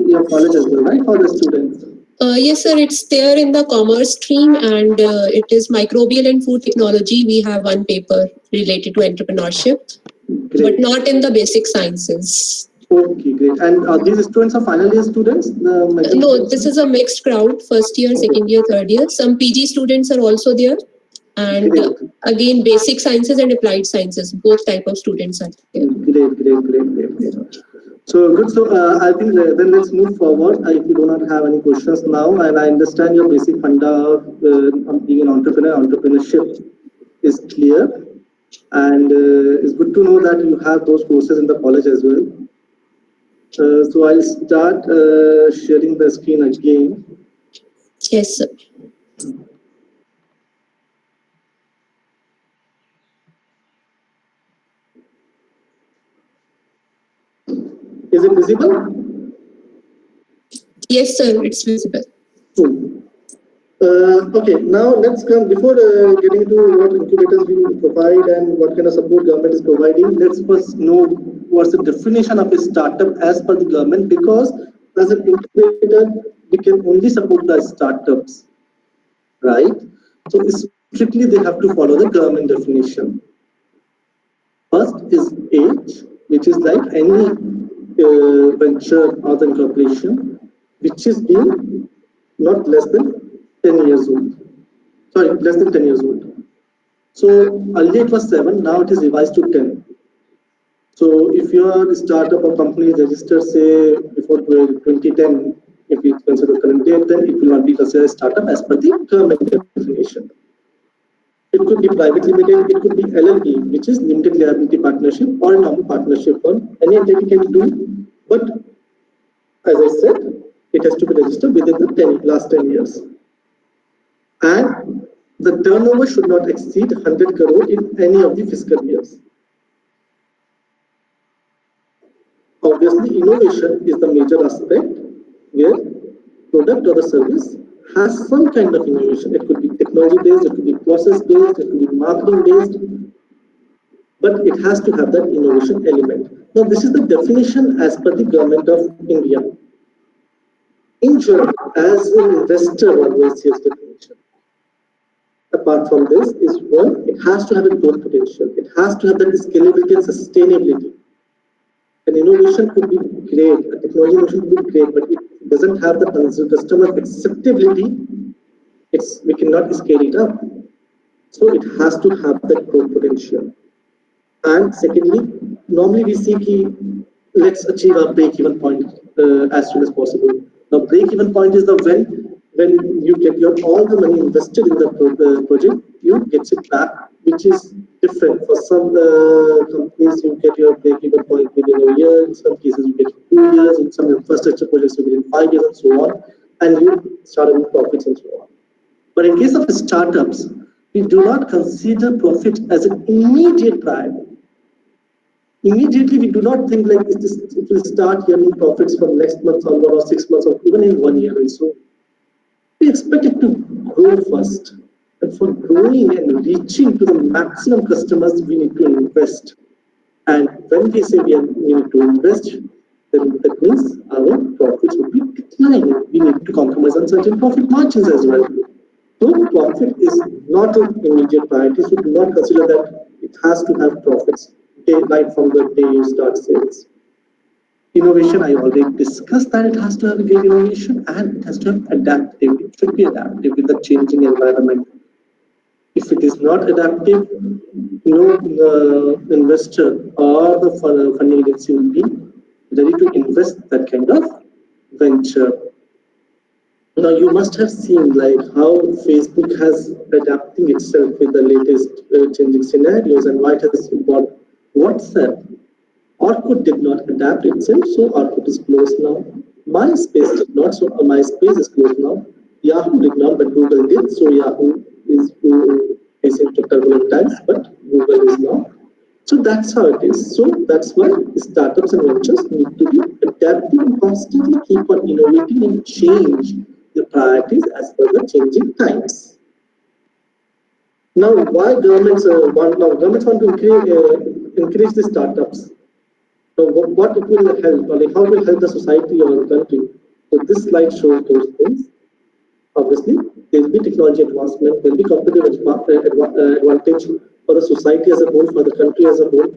your college as well, right, for the students? Yes, sir. It's there in the commerce stream, and it is microbial and food technology. We have one paper related to entrepreneurship, Great. but not in the basic sciences. Okay, great. And these students are final year students? No, this is a mixed crowd, first year, second year, third year. Some PG students are also there. And Great. again, basic sciences and applied sciences, both type of students are there. Great. So good. So I think then let's move forward. If you do not have any questions now, and I understand your basic funda of being an entrepreneur, entrepreneurship is clear, and it's good to know that you have those courses in the college as well. So I'll start sharing the screen again. Yes, sir. Is it visible? Yes, sir, it's visible. Cool. Okay, now let's come, before getting into what incubators we provide and what kind of support government is providing, let's first know what's the definition of a startup as per the government, because as an incubator, we can only support the startups, right? So strictly they have to follow the government definition. First is age, which is like any venture or the incorporation, which is being not less than 10 years old. Sorry, less than 10 years old. So earlier it was 7, now it is revised to 10. So if your startup or company is registered, say, before 2010, if we consider current date, then it will not be considered a startup as per the government definition. It could be private limited, it could be LLP, which is limited liability partnership or a normal partnership firm. Any entity can do, but as I said, it has to be registered within the last 10 years. And the turnover should not exceed 100 crore in any of the fiscal years. Obviously, innovation is the major aspect where product or the service has some kind of innovation. It could be technology based, it could be process based, it could be marketing based, but it has to have that innovation element. Now, this is the definition as per the government of India. In general, as an investor or VC's definition, apart from this is one, it has to have a growth potential. It has to have that scalability and sustainability. An innovation could be great, a technology innovation could be great, but it doesn't have the customer acceptability, we cannot scale it up. So it has to have that growth potential. And secondly, normally we see let's achieve a break-even point as soon as possible. Now, break-even point is the when you get all the money invested in the project, you get it back, which is different. For some companies, you get your break-even point within a year. In some cases, you get 2 years. In some infrastructure projects, you get in 5 years, and so on. And you start with profits and so on. But in case of startups, we do not consider profit as an immediate priority. Immediately, we do not think like it will start earning profits from next month onward or 6 months or even in 1 year and so. We expect it to grow first. And for growing and reaching to the maximum customers, we need to invest. And when we say we need to invest, then that means our profits will be declining. We need to compromise on certain profit margins as well. So profit is not an immediate priority, so do not consider that it has to have profits right from the day you start sales. Innovation, I already discussed that it has to have a great innovation and it has to have adaptive. It should be adaptive with the changing environment. If it is not adaptive, no investor or the funding agency will be ready to invest that kind of venture. Now, you must have seen like how Facebook has adapting itself with the latest changing scenarios and why it has bought WhatsApp. Orkut did not adapt itself, so Orkut is closed now. MySpace did not, so MySpace is closed now. Yahoo did not, but Google did, so Yahoo is facing turbulent times, but Google is now. So that's how it is. So that's why startups and ventures need to be adapting and constantly keep on innovating and change the priorities as per the changing times. Now, why governments want to encourage the startups? So what it will help, or like how it will help the society or the country? So this slide shows those things. Obviously, there will be technology advancement, there will be competitive advantage for the society as a whole, for the country as a whole.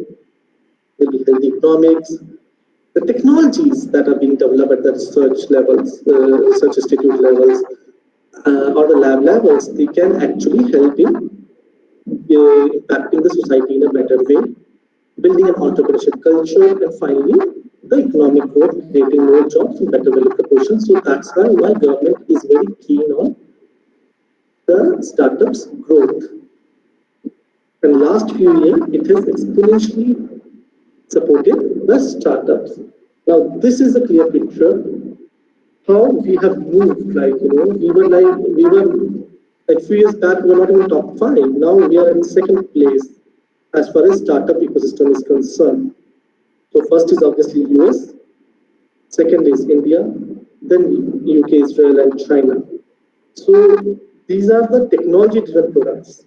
There will be healthy economics, the technologies that are being developed at the research levels, research institute levels, or the lab levels, they can actually help in impacting the society in a better way, building an entrepreneurship culture, and finally, the economic growth, creating more jobs and better value proportion. So that's why government is very keen on the startups growth. And last few years, it has exponentially supported the startups. Now, this is a clear picture how we have moved. We were like few years back, we were not even top 5. Now we are in second place as far as startup ecosystem is concerned. So first is obviously US, second is India, then UK, Israel, and China. So these are the technology-driven products.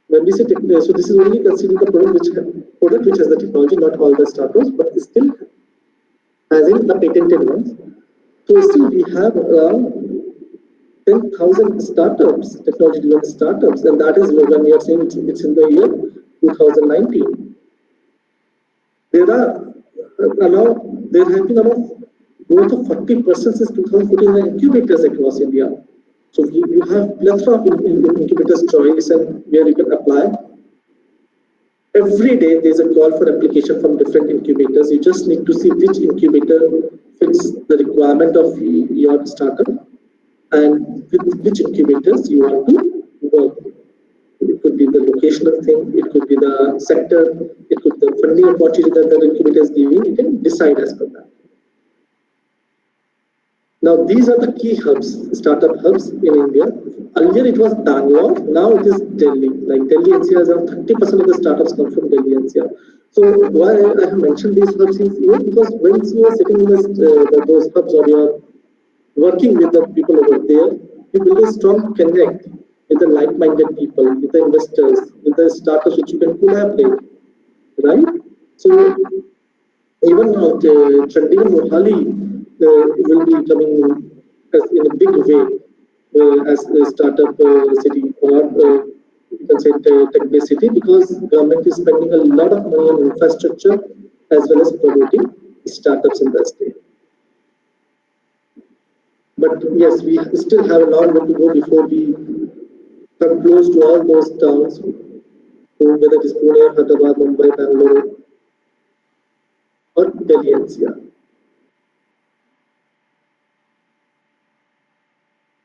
When we say technology, so this is only considering the product which has the technology, not all the startups, but still as in the patented ones. So still we have around 10,000 startups, technology-driven startups, and that is when we are saying it's in the year 2019. There have been around growth of 40% since 2014 in incubators across India. So you have plethora of incubators choice and where you can apply. Every day there's a call for application from different incubators. You just need to see which incubator fits the requirement of your startup and with which incubators you want to work. It could be the locational thing, it could be the sector, it could be the funding opportunity that the incubator is giving. You can decide as per that. Now, these are the key hubs, startup hubs in India. Earlier it was Bangalore, now it is Delhi. Like Delhi NCR, around 30% of the startups come from Delhi NCR. So why I have mentioned these hubs is here because when you are sitting in those hubs or you are working with the people over there, you build a strong connect with the like-minded people, with the investors, with the startups which you can collaborate, right? So even now, Chandigarh, Mohali will be coming in a big way as a startup city or you can say tech-based city because government is spending a lot of money on infrastructure as well as promoting startups in the state. But yes, we still have a long way to go before we come close to all those towns, whether it is Pune, Hyderabad, Mumbai, Bangalore, or Delhi NCR.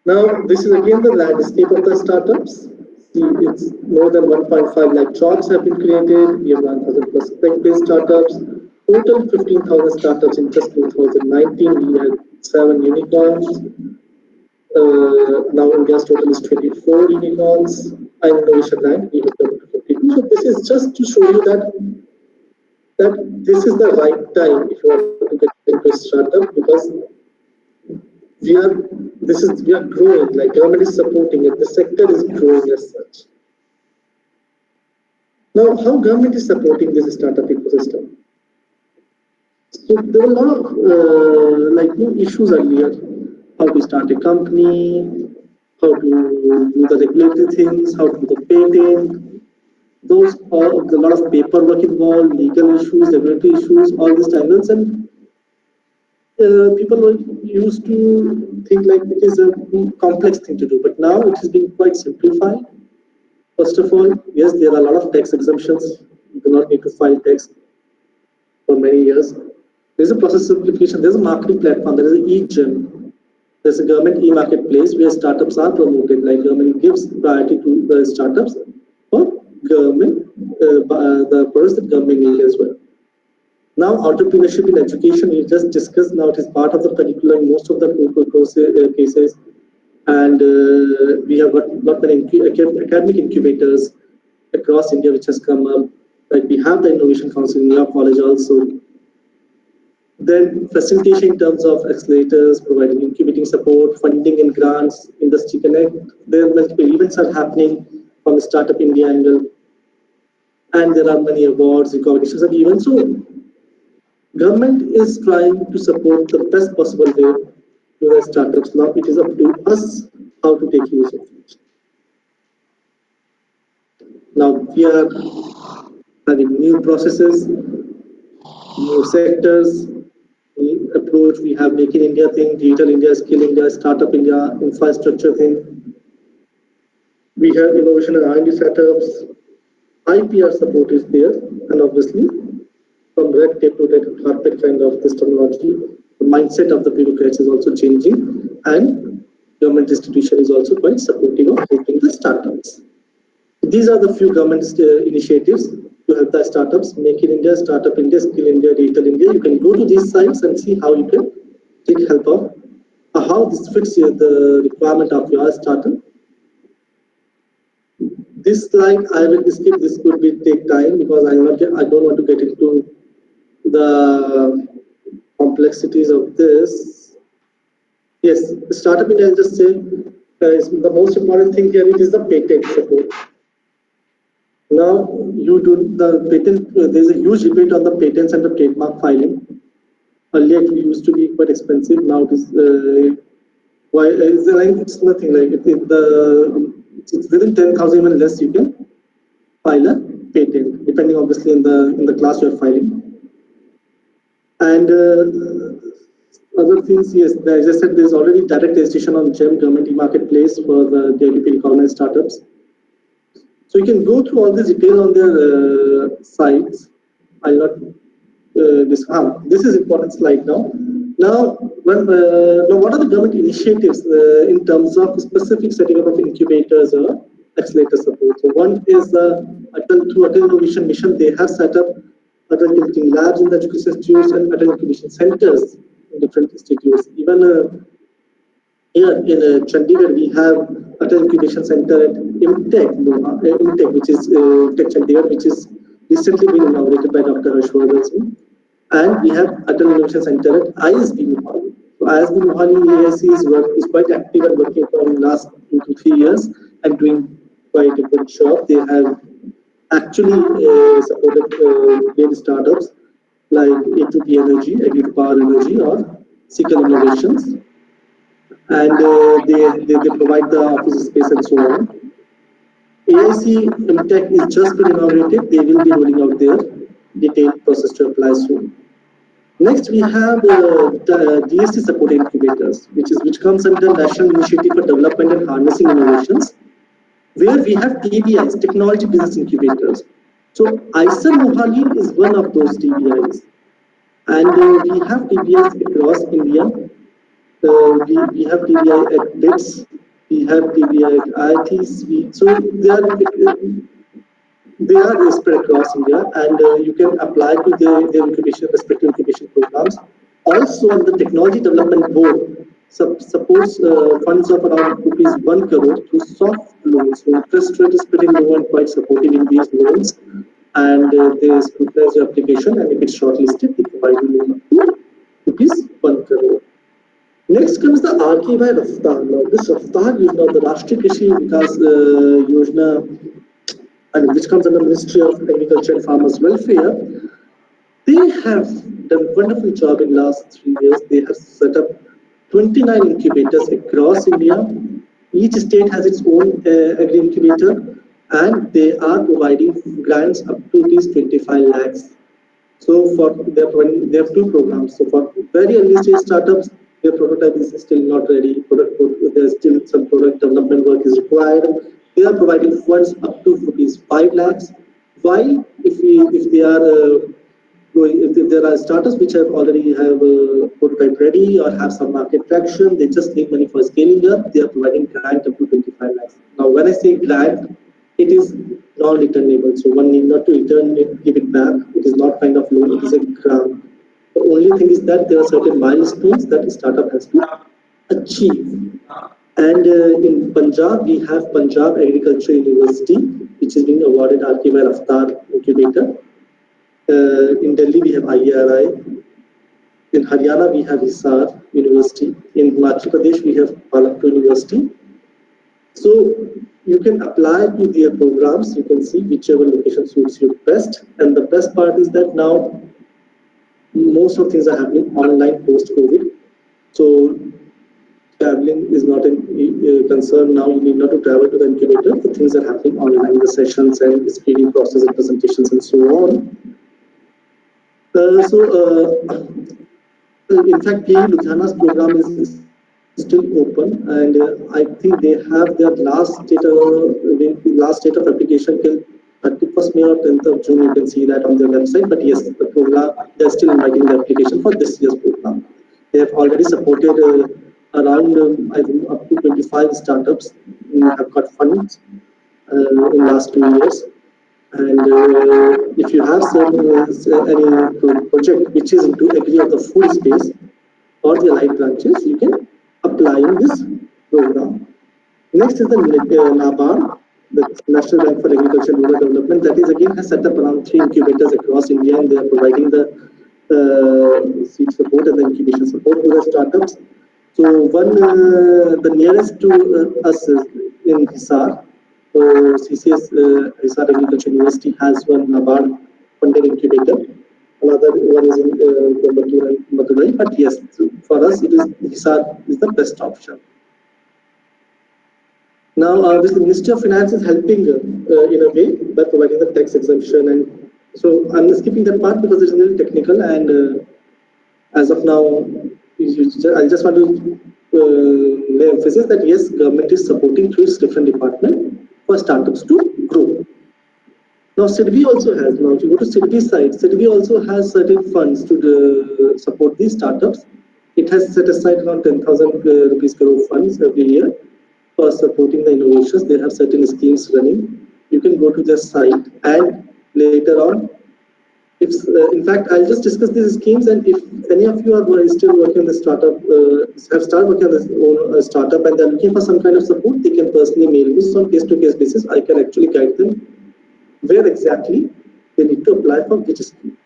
Now, this is again the landscape of the startups. See, it's more than 1.5 lakh jobs have been created. We have 1,000 plus tech-based startups. Total 15,000 startups in just 2019. We had 7 unicorns. Now India's total is 24 unicorns. And innovation rank, we have 52. So this is just to show you that this is the right time if you want to get into a startup because we are growing, like government is supporting it, the sector is growing as such. Now, how government is supporting this startup ecosystem? So there were a lot of issues earlier, how to start a company, how to do the regulatory things, how to do the patent, those all a lot of paperwork involved, legal issues, regulatory issues, all these tangles, and people were used to think like it is a complex thing to do, but now it has been quite simplified. First of all, yes, there are a lot of tax exemptions. You do not need to file tax for many years. There's a process simplification. There's a marketing platform. There is an e-gem. There's a government e-marketplace where startups are promoted. Like government gives priority to the startups for government, the products that government needs as well. Now, entrepreneurship in education, we just discussed. Now it is part of the curriculum in most of the cases, and we have got not many academic incubators across India which has come up. Like we have the Innovation Council in your college also. Then facilitation in terms of accelerators, providing incubating support, funding and grants, industry connect. There are multiple events are happening from Startup India angle, and there are many awards, recognitions, and events. So government is trying to support the best possible way to the startups. Now it is up to us how to take use of it. Now we are having new processes. new sectors approach. We have Make in India thing, Digital India, Skill India, Startup India, infrastructure thing. We have innovation and R&D setups. IPR support is there, and obviously from red tape to red carpet kind of this terminology. The mindset of the bureaucrats is also changing, and government institution is also quite supportive of helping the startups. These are the few government initiatives to help the startups: Make in India, Startup India, Skill India, Digital India. You can go to these sites and see how you can take help of how this fits the requirement of your startup. This slide I will skip. This could be take time because I don't want to get into the complexities of this. Yes, Startup India, I'll just say the most important thing here is the patent support. Now you do the patent. There's a huge debate on the patents and the trademark filing. Earlier it used to be quite expensive. Now it is why is the line? It's nothing like it's within 10,000 even less. You can file a patent, depending obviously in the class you're filing. And other things, yes, as I said, there's already direct registration on GEM Government e-marketplace for the DIBP recognized startups. So you can go through all this detail on their sites. I'll not this is important slide now. Now, what are the government initiatives in terms of specific setting up of incubators or accelerator support? So one is through Atal Innovation Mission, they have set up Atal Incubating Labs in the education institutes and Atal Incubation Centers in different institutes. Even here in Chandigarh, we have Atal Incubation Center at IMTech, which is Tech Chandigarh, which is recently been inaugurated by Dr. Harshvardhan. And we have Atal Innovation Center at ISB Mohali. So ISB Mohali AIC is quite active and working for the last 2 to 3 years and doing quite a good job. They have actually supported great startups like A2P Energy, Agri-to-Power Energy, or Sequel Innovations. And they provide the office space and so on. AIC MTech is just been inaugurated. They will be rolling out their detailed process to apply soon. Next, we have the DST support incubators, which comes under National Initiative for Development and Harnessing Innovations, where we have TBIs, Technology Business Incubators. So ISR Mohali is one of those TBIs, and we have TBIs across India. We have TBI at BITS, we have TBI at IITs. So they are spread across India, and you can apply to their respective incubation programs. Also, the Technology Development Board supports funds of around ₹1 crore through soft loans. So interest rate is pretty low and quite supportive in these loans. And they scrutinize your application, and if it's shortlisted, they provide you loan up to ₹1 crore. Next comes the RKY Raftar. Now, this Raftar Yojana, the Rashtriya Krishi Vikas Yojana, and which comes under Ministry of Agriculture and Farmers Welfare, they have done a wonderful job in the last 3 years. They have set up 29 incubators across India. Each state has its own agri-incubator, and they are providing grants up to these 25 lakhs. So they have 2 programs. So for very early stage startups, their prototype is still not ready. There's still some product development work is required. They are providing funds up to ₹5 lakhs. While if there are startups which have already have a prototype ready or have some market traction, they just need money for scaling up. They are providing grant up to 25 lakhs. Now, when I say grant, it is non-returnable. So one need not to return it, give it back. It is not kind of loan. It is a grant. The only thing is that there are certain milestones that a startup has to achieve. And in Punjab, we have Punjab Agriculture University, which is being awarded RKY Raftar Incubator. In Delhi, we have IARI. In Haryana, we have Hisar University. In Himachal Pradesh, we have Balapur University. So you can apply to their programs. You can see whichever location suits you best. And the best part is that now most of things are happening online post-COVID. So traveling is not a concern now. You need not to travel to the incubator. The things are happening online, the sessions and screening process and presentations and so on. In fact, PAE Ludhiana's program is still open, and I think they have their last date of application till 31st May or 10th of June. You can see that on their website. But yes, the program, they're still inviting the application for this year's program. They have already supported around I think up to 25 startups who have got funds in last 2 years. And if you have any project which is into agri or the food space or the allied branches, you can apply in this program. Next is the NABARD, the National Bank for Agriculture and Rural Development. That is again has set up around 3 incubators across India, and they are providing the seed support and the incubation support to the startups. So one, the nearest to us is in Hisar. So CCS Hisar Agriculture University has one NABARD funded incubator. Another one is in Madurai. But yes, so for us, it is Hisar is the best option. Now, this Ministry of Finance is helping in a way by providing the tax exemption, and so I'm skipping that part because it's really technical. And as of now, I just want to lay emphasis that yes, government is supporting through its different departments for startups to grow. Now, SIDBI also has. Now, if you go to SIDBI side, SIDBI also has certain funds to support these startups. It has set aside around 10,000 rupees crore funds every year for supporting the innovations. They have certain schemes running. You can go to their site, and later on, if in fact, I'll just discuss these schemes, and if any of you are still working on the startup, have started working on this own startup, and they're looking for some kind of support, they can personally mail me. So on case-to-case basis, I can actually guide them where exactly they need to apply for which scheme.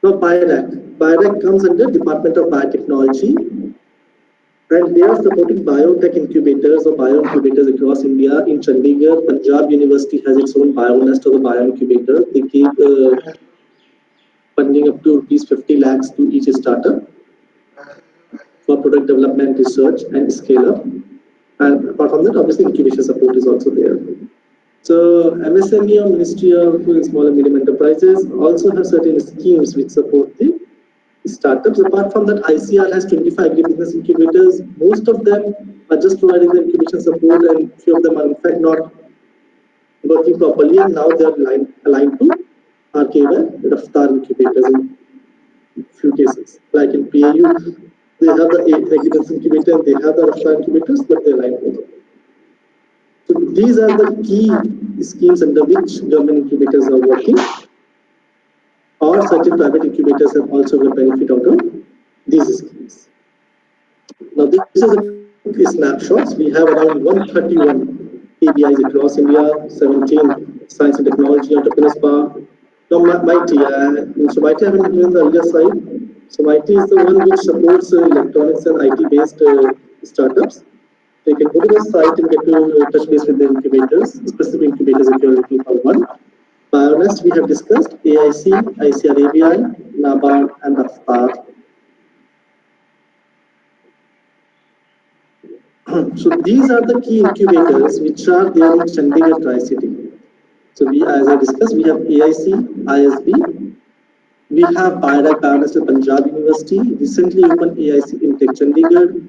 Now, BIRAC comes under Department of Biotechnology, and they are supporting biotech incubators or bio-incubators across India. In Chandigarh, Punjab University has its own BioNest or the bio-incubator. They give funding up to rupees 50 lakhs to each startup for product development, research, and scale up. And apart from that, obviously, incubation support is also there. So MSME or Ministry of Small and Medium Enterprises also have certain schemes which support the startups. Apart from that, ICR has 25 agribusiness incubators. Most of them are just providing the incubation support, and few of them are in fact not working properly, and now they are aligned to RKY Raftar incubators in few cases. Like in PAU, they have the agribusiness incubator and they have the Raftar incubators, but they align with them. So these are the key schemes under which government incubators are working, or certain private incubators have also got benefit out of these schemes. Now this is a snapshots. We have around 131 ABIs across India, 17 science and technology entrepreneurs park. Now MITI, so MITI I haven't given the earlier side. So MITI is the one which supports electronics and IT based startups. So you can go to the site and get to touch base with the incubators, specific incubators if you're looking for one. BioNest we have discussed, AIC, ICR ABI, NABARD, and Raftar. So these are the key incubators which are there in Chandigarh Tri-City. So we, as I discussed, we have AIC, ISB, we have BIRAC BioNest at Punjab University, recently opened AIC in Tech Chandigarh.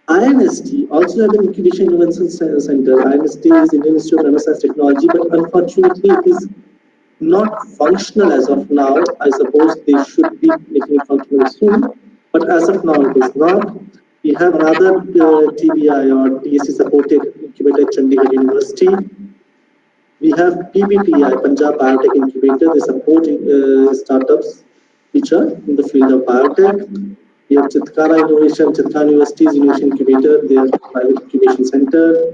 INST also have an incubation innovation center. INST is Indian Institute of Nanoscience Technology, but unfortunately it is not functional as of now. I suppose they should be making it functional soon, but as of now it is not. We have another TBI or TSC supported incubator at Chandigarh University. We have PBTI, Punjab Biotech Incubator. They support startups which are in the field of biotech. We have Chitkara Innovation, Chitkara University's Innovation Incubator, their private incubation center.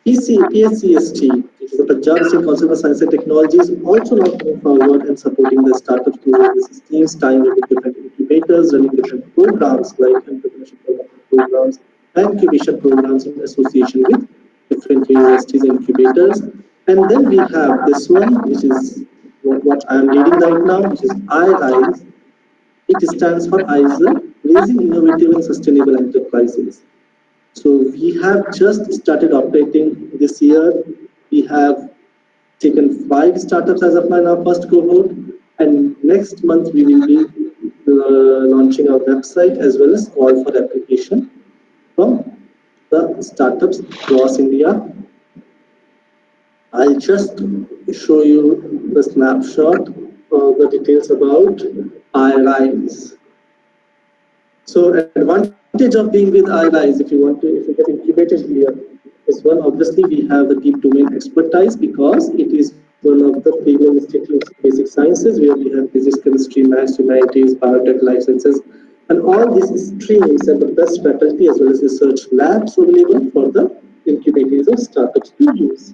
PSCST, which is the Punjab State Council for Science and Technology, is also not moving forward and supporting the startups through various schemes, tying with different incubators, running different programs like entrepreneurship programs and incubation programs in association with different universities and incubators. And then we have this one, which is what I am leading right now, which is iRise. It stands for ISA, Raising Innovative and Sustainable Enterprises. So we have just started operating this year. We have taken 5 startups as of now in our first cohort, and next month we will be launching our website as well as call for application from the startups across India. I'll just show you the snapshot of the details about IRIs. So advantage of being with IRIs, if you get incubated here, is one, obviously we have the deep domain expertise because it is one of the premium institutes of basic sciences where we have physics, chemistry, maths, humanities, biotech, life sciences, and all these streams and the best faculty as well as research labs available for the incubators of startups to use.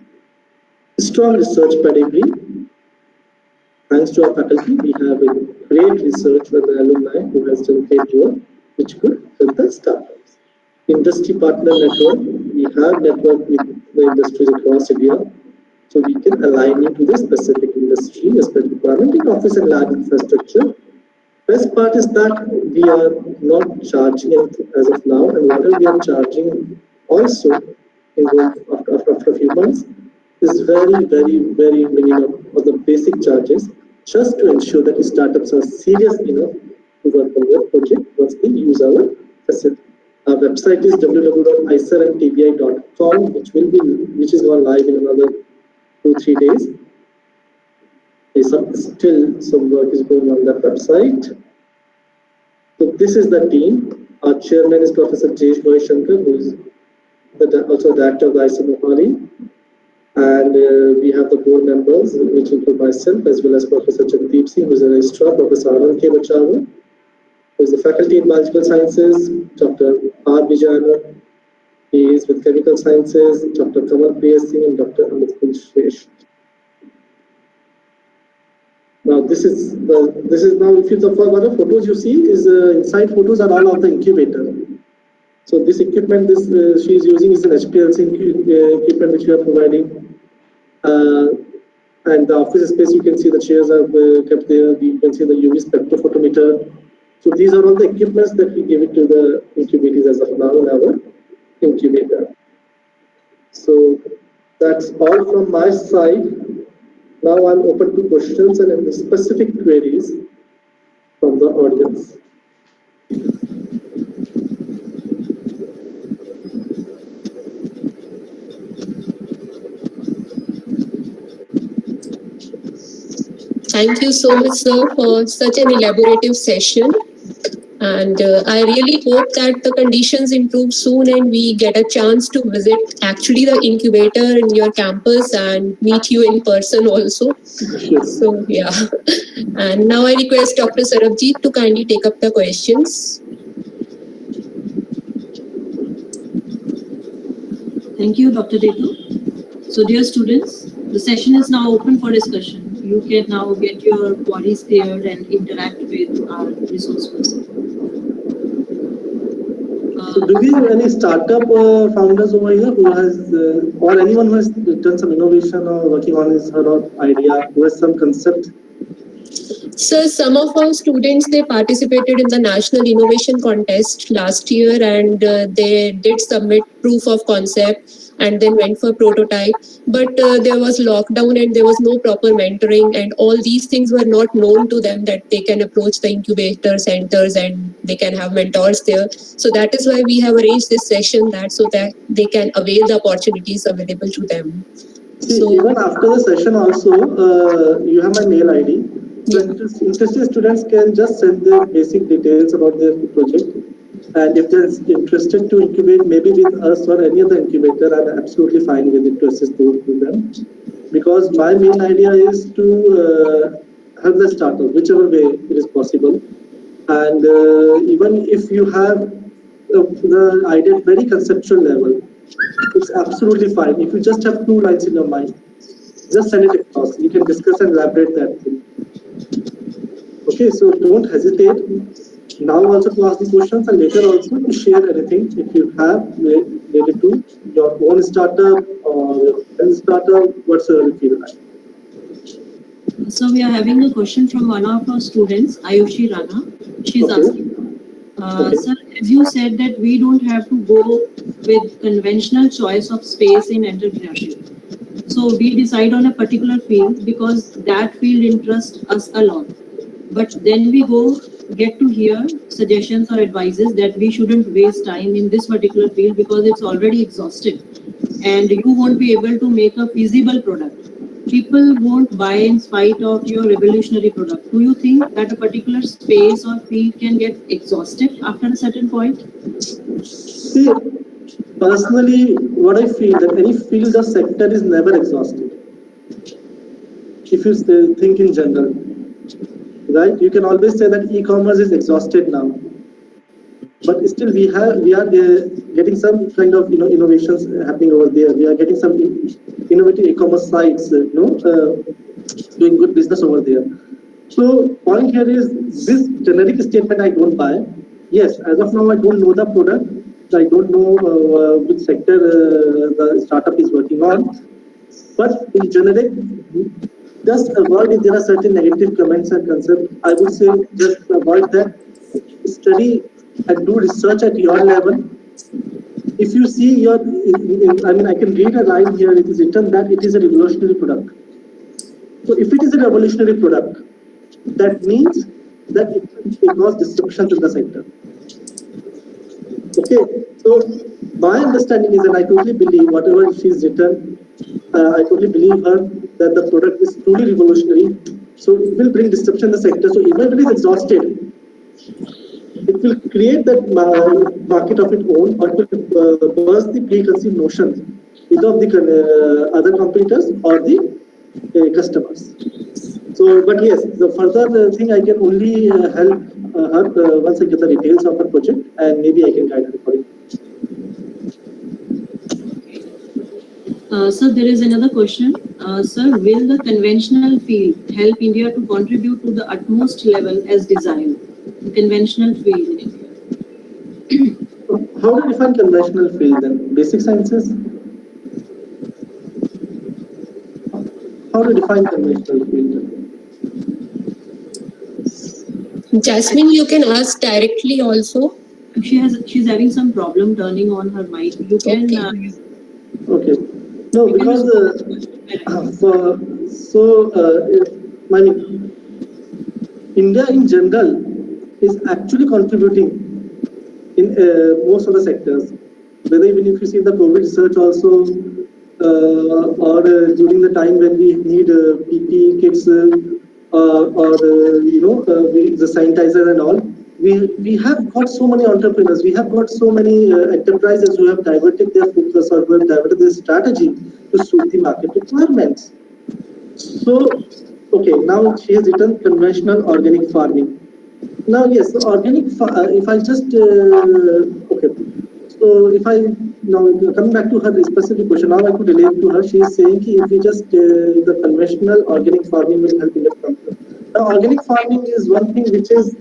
Strong research pedigree. Thanks to our faculty, we have a great research with the alumni who has done great work, which could help the startups. Industry partner network. We have network with the industries across India, so we can align it to the specific industry, a specific requirement in office and lab infrastructure. Best part is that we are not charging anything as of now, and whatever we are charging also after a few months is very minimum of the basic charges, just to ensure that startups are serious enough to work on their project once they use our facility. Our website is www.icerandtbi.com, which is going live in another 2-3 days. Still some work is going on that website. So this is the team. Our chairman is Professor Jesh Roy Shankar, who is also the director of the IIC Mohali. And we have the board members, which include myself as well as Professor Jagdeep Singh, who is a registrar, Professor Anand K. Bachawa, who is the faculty in biological sciences, Dr. R. Vijayana, he is with chemical sciences, Dr. Kamal Priya Singh, and Dr. Amit Shresh. Now this is now, if you the photos you see is inside photos are all of the incubator. So this equipment she is using is an HPLC equipment which we are providing. And the office space, you can see the chairs are kept there. You can see the UV spectrophotometer. So these are all the equipments that we give it to the incubators as of now in our incubator. So that's all from my side. Now I'm open to questions and any specific queries from the audience. Thank you so much, sir, for such an elaborative session. And I really hope that the conditions improve soon and we get a chance to visit actually the incubator in your campus and meet you in person also. So, yeah. And now I request Dr. Sarabjit to kindly take up the questions. Thank you, Dr. Detu. So, dear students, the session is now open for discussion. You can now get your queries cleared and interact with our resource person. So do we have any startup founders over here who has, or anyone who has done some innovation or working on his or her idea, who has some concept? So some of our students, they participated in the National Innovation Contest last year and they did submit proof of concept and then went for prototype. But there was lockdown and there was no proper mentoring and all these things were not known to them that they can approach the incubator centers and they can have mentors there. So that is why we have arranged this session so that they can avail the opportunities available to them. See, even after the session also, you have my mail ID. So interested students can just send their basic details about their project. And if they're interested to incubate maybe with us or any other incubator, I'm absolutely fine with it to assist them. Because my main idea is to help the startup, whichever way it is possible. And even if you have the idea at very conceptual level, it's absolutely fine. If you just have 2 lines in your mind, just send it across. You can discuss and elaborate that thing. Okay, so don't hesitate. Now also to ask the questions and later also to share anything if you have related to your own startup or your friend's startup, whatsoever you feel like. So we are having a question from one of our students, Ayushi Rana. She's asking, sir, as you said that we don't have to go with conventional choice of space in entrepreneurship. So we decide on a particular field because that field interests us a lot. but then we get to hear suggestions or advices that we shouldn't waste time in this particular field because it's already exhausted and you won't be able to make a feasible product. People won't buy in spite of your revolutionary product. Do you think that a particular space or field can get exhausted after a certain point? See, personally, what I feel that any field or sector is never exhausted. If you think in general, right? You can always say that e-commerce is exhausted now, but still we are getting some kind of innovations happening over there. We are getting some innovative e-commerce sites, doing good business over there. So point here is this generic statement I don't buy. Yes, as of now I don't know the product. I don't know which sector the startup is working on. But in generic, just avoid if there are certain negative comments and concepts. I would say just avoid that. Study and do research at your level. If you see I mean, I can read a line here. It is written that it is a revolutionary product. So if it is a revolutionary product, that means that it will cause disruptions in the sector. Okay, so my understanding is, and I totally believe whatever she's written, I totally believe her that the product is truly revolutionary. So it will bring disruption in the sector. So even if it is exhausted, it will create that market of its own, or it will burst the preconceived notions either of the other competitors or the customers. So, but yes, the further thing I can only help her once I get the details of her project, and maybe I can guide her accordingly. Sir, there is another question. Sir, will the conventional field help India to contribute to the utmost level as desired? The conventional field in India. How do you define conventional field then? Basic sciences? How do you define conventional field? Jasmine, you can ask directly also. She's having some problem turning on her mic. You can. Okay. No, because my India in general is actually contributing in most of the sectors. Whether even if you see the COVID research also, or during the time when we need PPE kits, or the sanitizer and all, we have got so many entrepreneurs, we have got so many enterprises who have diverted their focus or who have diverted their strategy to suit the market requirements. So, okay, now she has written conventional organic farming. Now, yes, so organic, if I just, okay, so if I, now coming back to her specific question, now I could relate to her. She is saying if we just, the conventional organic farming will help in the country. Now, organic farming is one thing which is,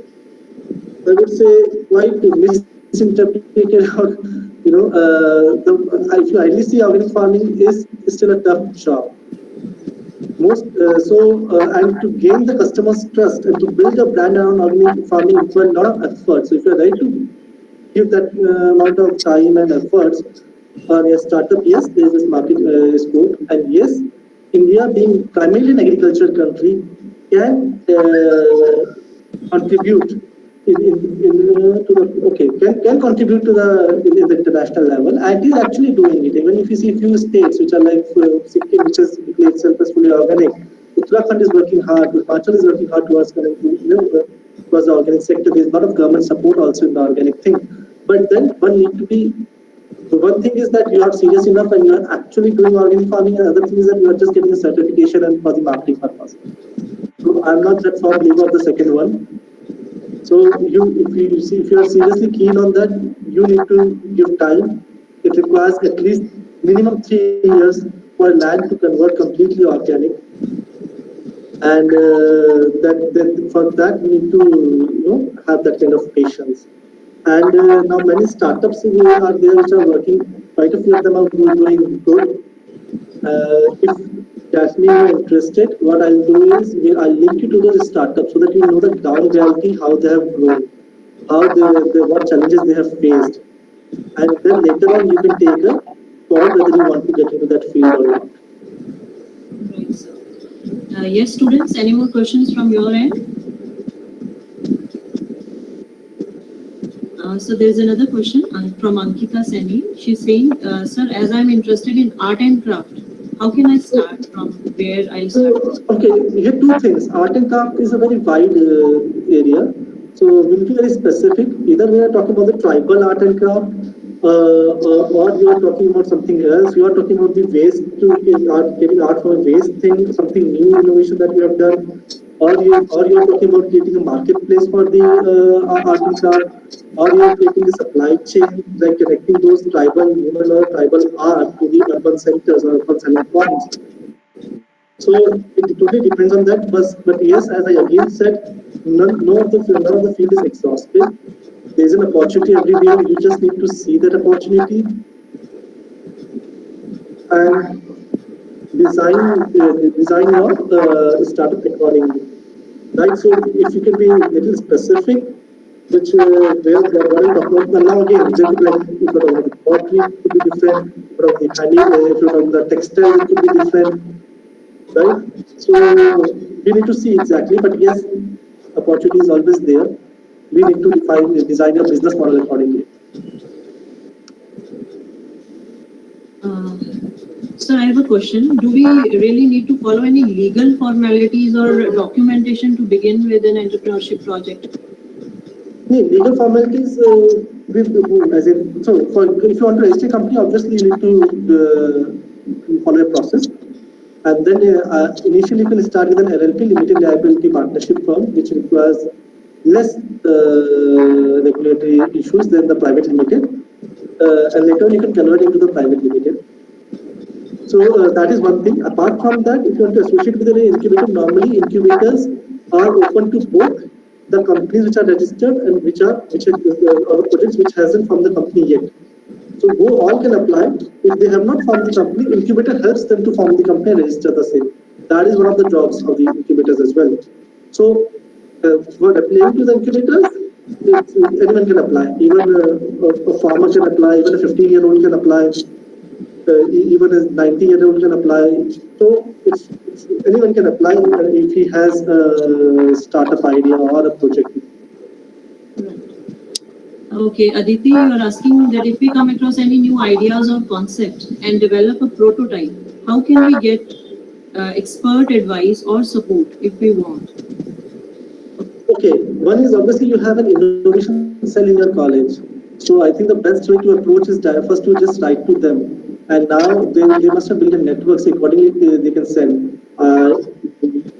I would say, quite misinterpreted, or, if you ideally see organic farming is still a tough job. And to gain the customer's trust and to build a brand around organic farming requires a lot of effort. So if you're ready to give that amount of time and efforts on a startup, yes, there is this market scope, and yes, India being primarily an agricultural country can contribute to the can contribute to the in the international level, and is actually doing it. Even if you see few states which are like Sikkim, which has declared itself as fully organic, Uttarakhand is working hard, Himachal is working hard towards towards the organic sector. There is a lot of government support also in the organic thing, but then one need to be. So one thing is that you are serious enough and you are actually doing organic farming, and other thing is that you are just getting a certification and for the marketing purpose. So I'm not that firm believer of the second one. So if you are seriously keen on that, you need to give time. It requires at least minimum 3 years for land to convert completely organic, and for that you need to have that kind of patience. And now many startups are there which are working. Quite a few of them are doing good. If Jasmine are interested, what I'll do is I'll link you to those startups so that you know the ground reality, how they have grown, what challenges they have faced, and then later on you can take a call whether you want to get into that field or not. Right, sir. Yes, students, any more questions from your end? So there's another question from Ankita Seni. She's saying, sir, as I'm interested in art and craft, how can I start? From where I'll start? Okay, here two things. Art and craft is a very wide area. So we'll be very specific. Either we are talking about the tribal art and craft, or you are talking about something else. You are talking about the waste to getting art from a waste thing, something new innovation that we have done, or you are talking about creating a marketplace for the art and craft, or you are creating the supply chain, like connecting those tribal human or tribal art to the urban centers or urban selling points. So it totally depends on that. But yes, as I again said, none of the field is exhausted. There is an opportunity everywhere. You just need to see that opportunity and design your startup accordingly. Right. So if you can be a little specific, which what I'm talking about. And now again, there could be like if you're talking about the pottery, it could be different. From the honey, if you're talking about the textile, it could be different. Right? So we need to see exactly, but yes, opportunity is always there. We need to design your business model accordingly. Sir, I have a question. Do we really need to follow any legal formalities or documentation to begin with an entrepreneurship project? Legal formalities as in, so if you want to register a company, obviously you need to follow a process. And then initially you can start with an LLP, limited liability partnership firm, which requires less regulatory issues than the private limited. And later on you can convert into the private limited. So that is one thing. Apart from that, if you want to associate with an incubator, normally incubators are open to both the companies which are registered and which are projects which hasn't formed the company yet. So all can apply. If they have not formed the company, incubator helps them to form the company and register the same. That is one of the jobs of the incubators as well. So for applying to the incubators, anyone can apply. Even a farmer can apply. Even a 15-year-old can apply. Even a 90-year-old can apply. So anyone can apply if he has a startup idea or a project. Okay, Aditi, you are asking that if we come across any new ideas or concept and develop a prototype, how can we get expert advice or support if we want? Okay, one is obviously you have an innovation cell in your college. So I think the best way to approach is first to just write to them. And now they must have built a network, so accordingly they can send.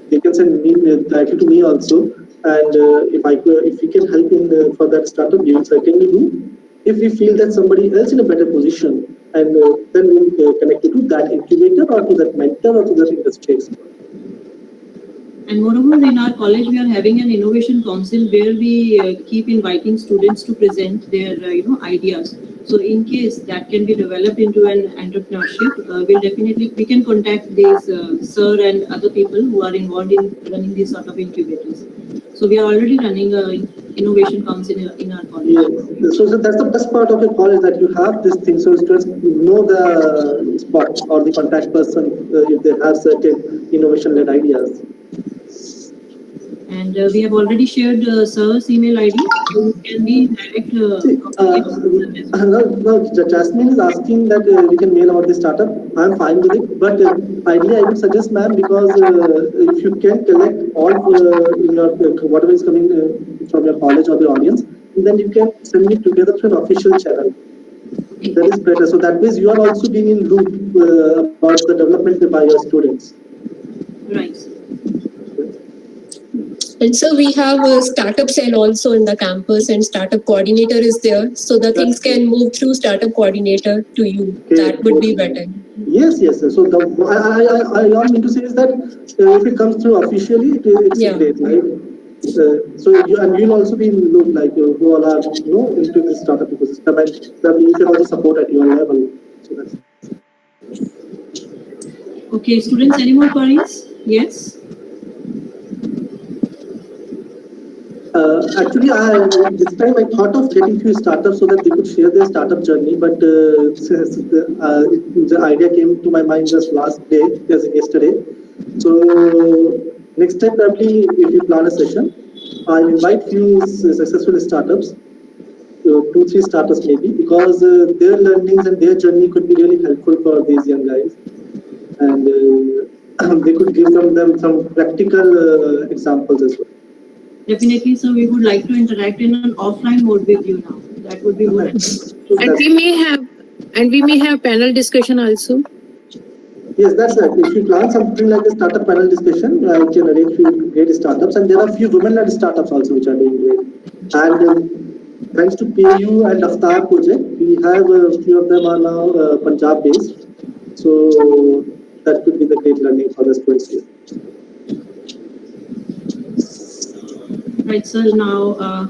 They can send me directly to me also. And if we can help in for that startup, we will certainly do. If we feel that somebody else in a better position, and then we will connect you to that incubator or to that mentor or to that industry expert. And moreover, in our college, we are having an innovation council where we keep inviting students to present their ideas. So in case that can be developed into an entrepreneurship, we can contact these sir and other people who are involved in running these sort of incubators. So we are already running an innovation council in our college. Yes. So that's the best part of your college, that you have this thing. So students know the spot or the contact person if they have certain innovation-led ideas. And we have already shared sir's email ID, so you can be direct. Now, Jasmine is asking that we can mail about the startup. I'm fine with it, but ideally I would suggest, ma'am, because if you can collect all in your whatever is coming from your college or the audience, then you can send it together to an official channel. That is better. So that means you are also being in loop about the development by your students. Right. And so we have a startup cell also in the campus, and startup coordinator is there. So the things can move through startup coordinator to you. Okay. That would be better. Yes. So I all mean to say is that if it comes through officially, it's great, right? So you'll also be in the loop, like who all are into the startup ecosystem, and then you can also support at your level. So that's. Okay, students, any more queries? Yes. Actually, this time I thought of getting few startups so that they could share their startup journey, but the idea came to my mind just last day, as in yesterday. So next time, probably if you plan a session, I'll invite few successful startups to 2-3 startups maybe, because their learnings and their journey could be really helpful for these young guys, and they could give them some practical examples as well. Definitely, sir. We would like to interact in an offline mode with you now. That would be good. And we may have panel discussion also. Yes, that's right. If you plan something like a startup panel discussion, I can arrange few great startups, and there are few women-led startups also which are doing great. And thanks to PU and Avatar project, we have a few of them are now Punjab-based. So that could be the great learning for the students here. Right, sir. Now,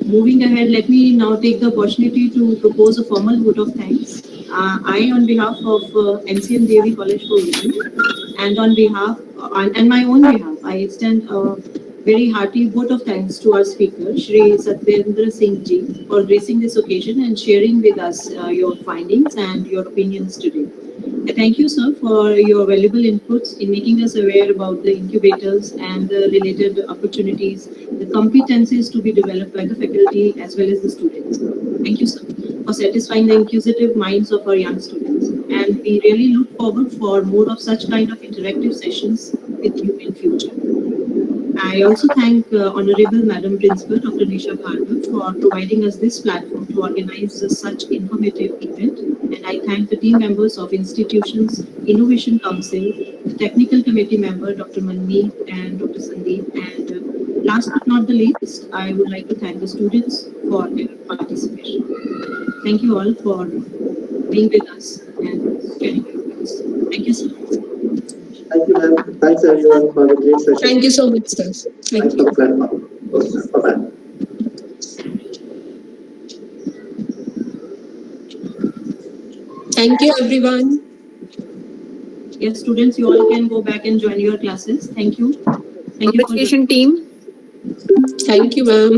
moving ahead, let me now take the opportunity to propose a formal vote of thanks. I, on behalf of MCMDAV College for Women, and on behalf and my own behalf, I extend a very hearty vote of thanks to our speaker, Shri Satyendra Singh Ji, for gracing this occasion and sharing with us your findings and your opinions today. I thank you, sir, for your valuable inputs in making us aware about the incubators and the related opportunities, the competencies to be developed by the faculty as well as the students. Thank you, sir, for satisfying the inquisitive minds of our young students. And we really look forward for more of such kind of interactive sessions with you in future. I also thank Honorable Madam Principal Dr. Nisha Bhargav for providing us this platform to organize such informative event. And I thank the team members of institutions, Innovation Council, the technical committee member Dr. Manmeet and Dr. Sandeep. And last but not the least, I would like to thank the students for their participation. Thank you all for being with us and sharing your views. Thank you so much. Thank you, ma'am. Thanks everyone for the great session. Thank you so much, sir. Thanks for the platform. Bye-bye. Thank you, everyone. Yes, students, you all can go back and join your classes. Thank you. Thank you for Congratulations, team. Thank you, ma'am.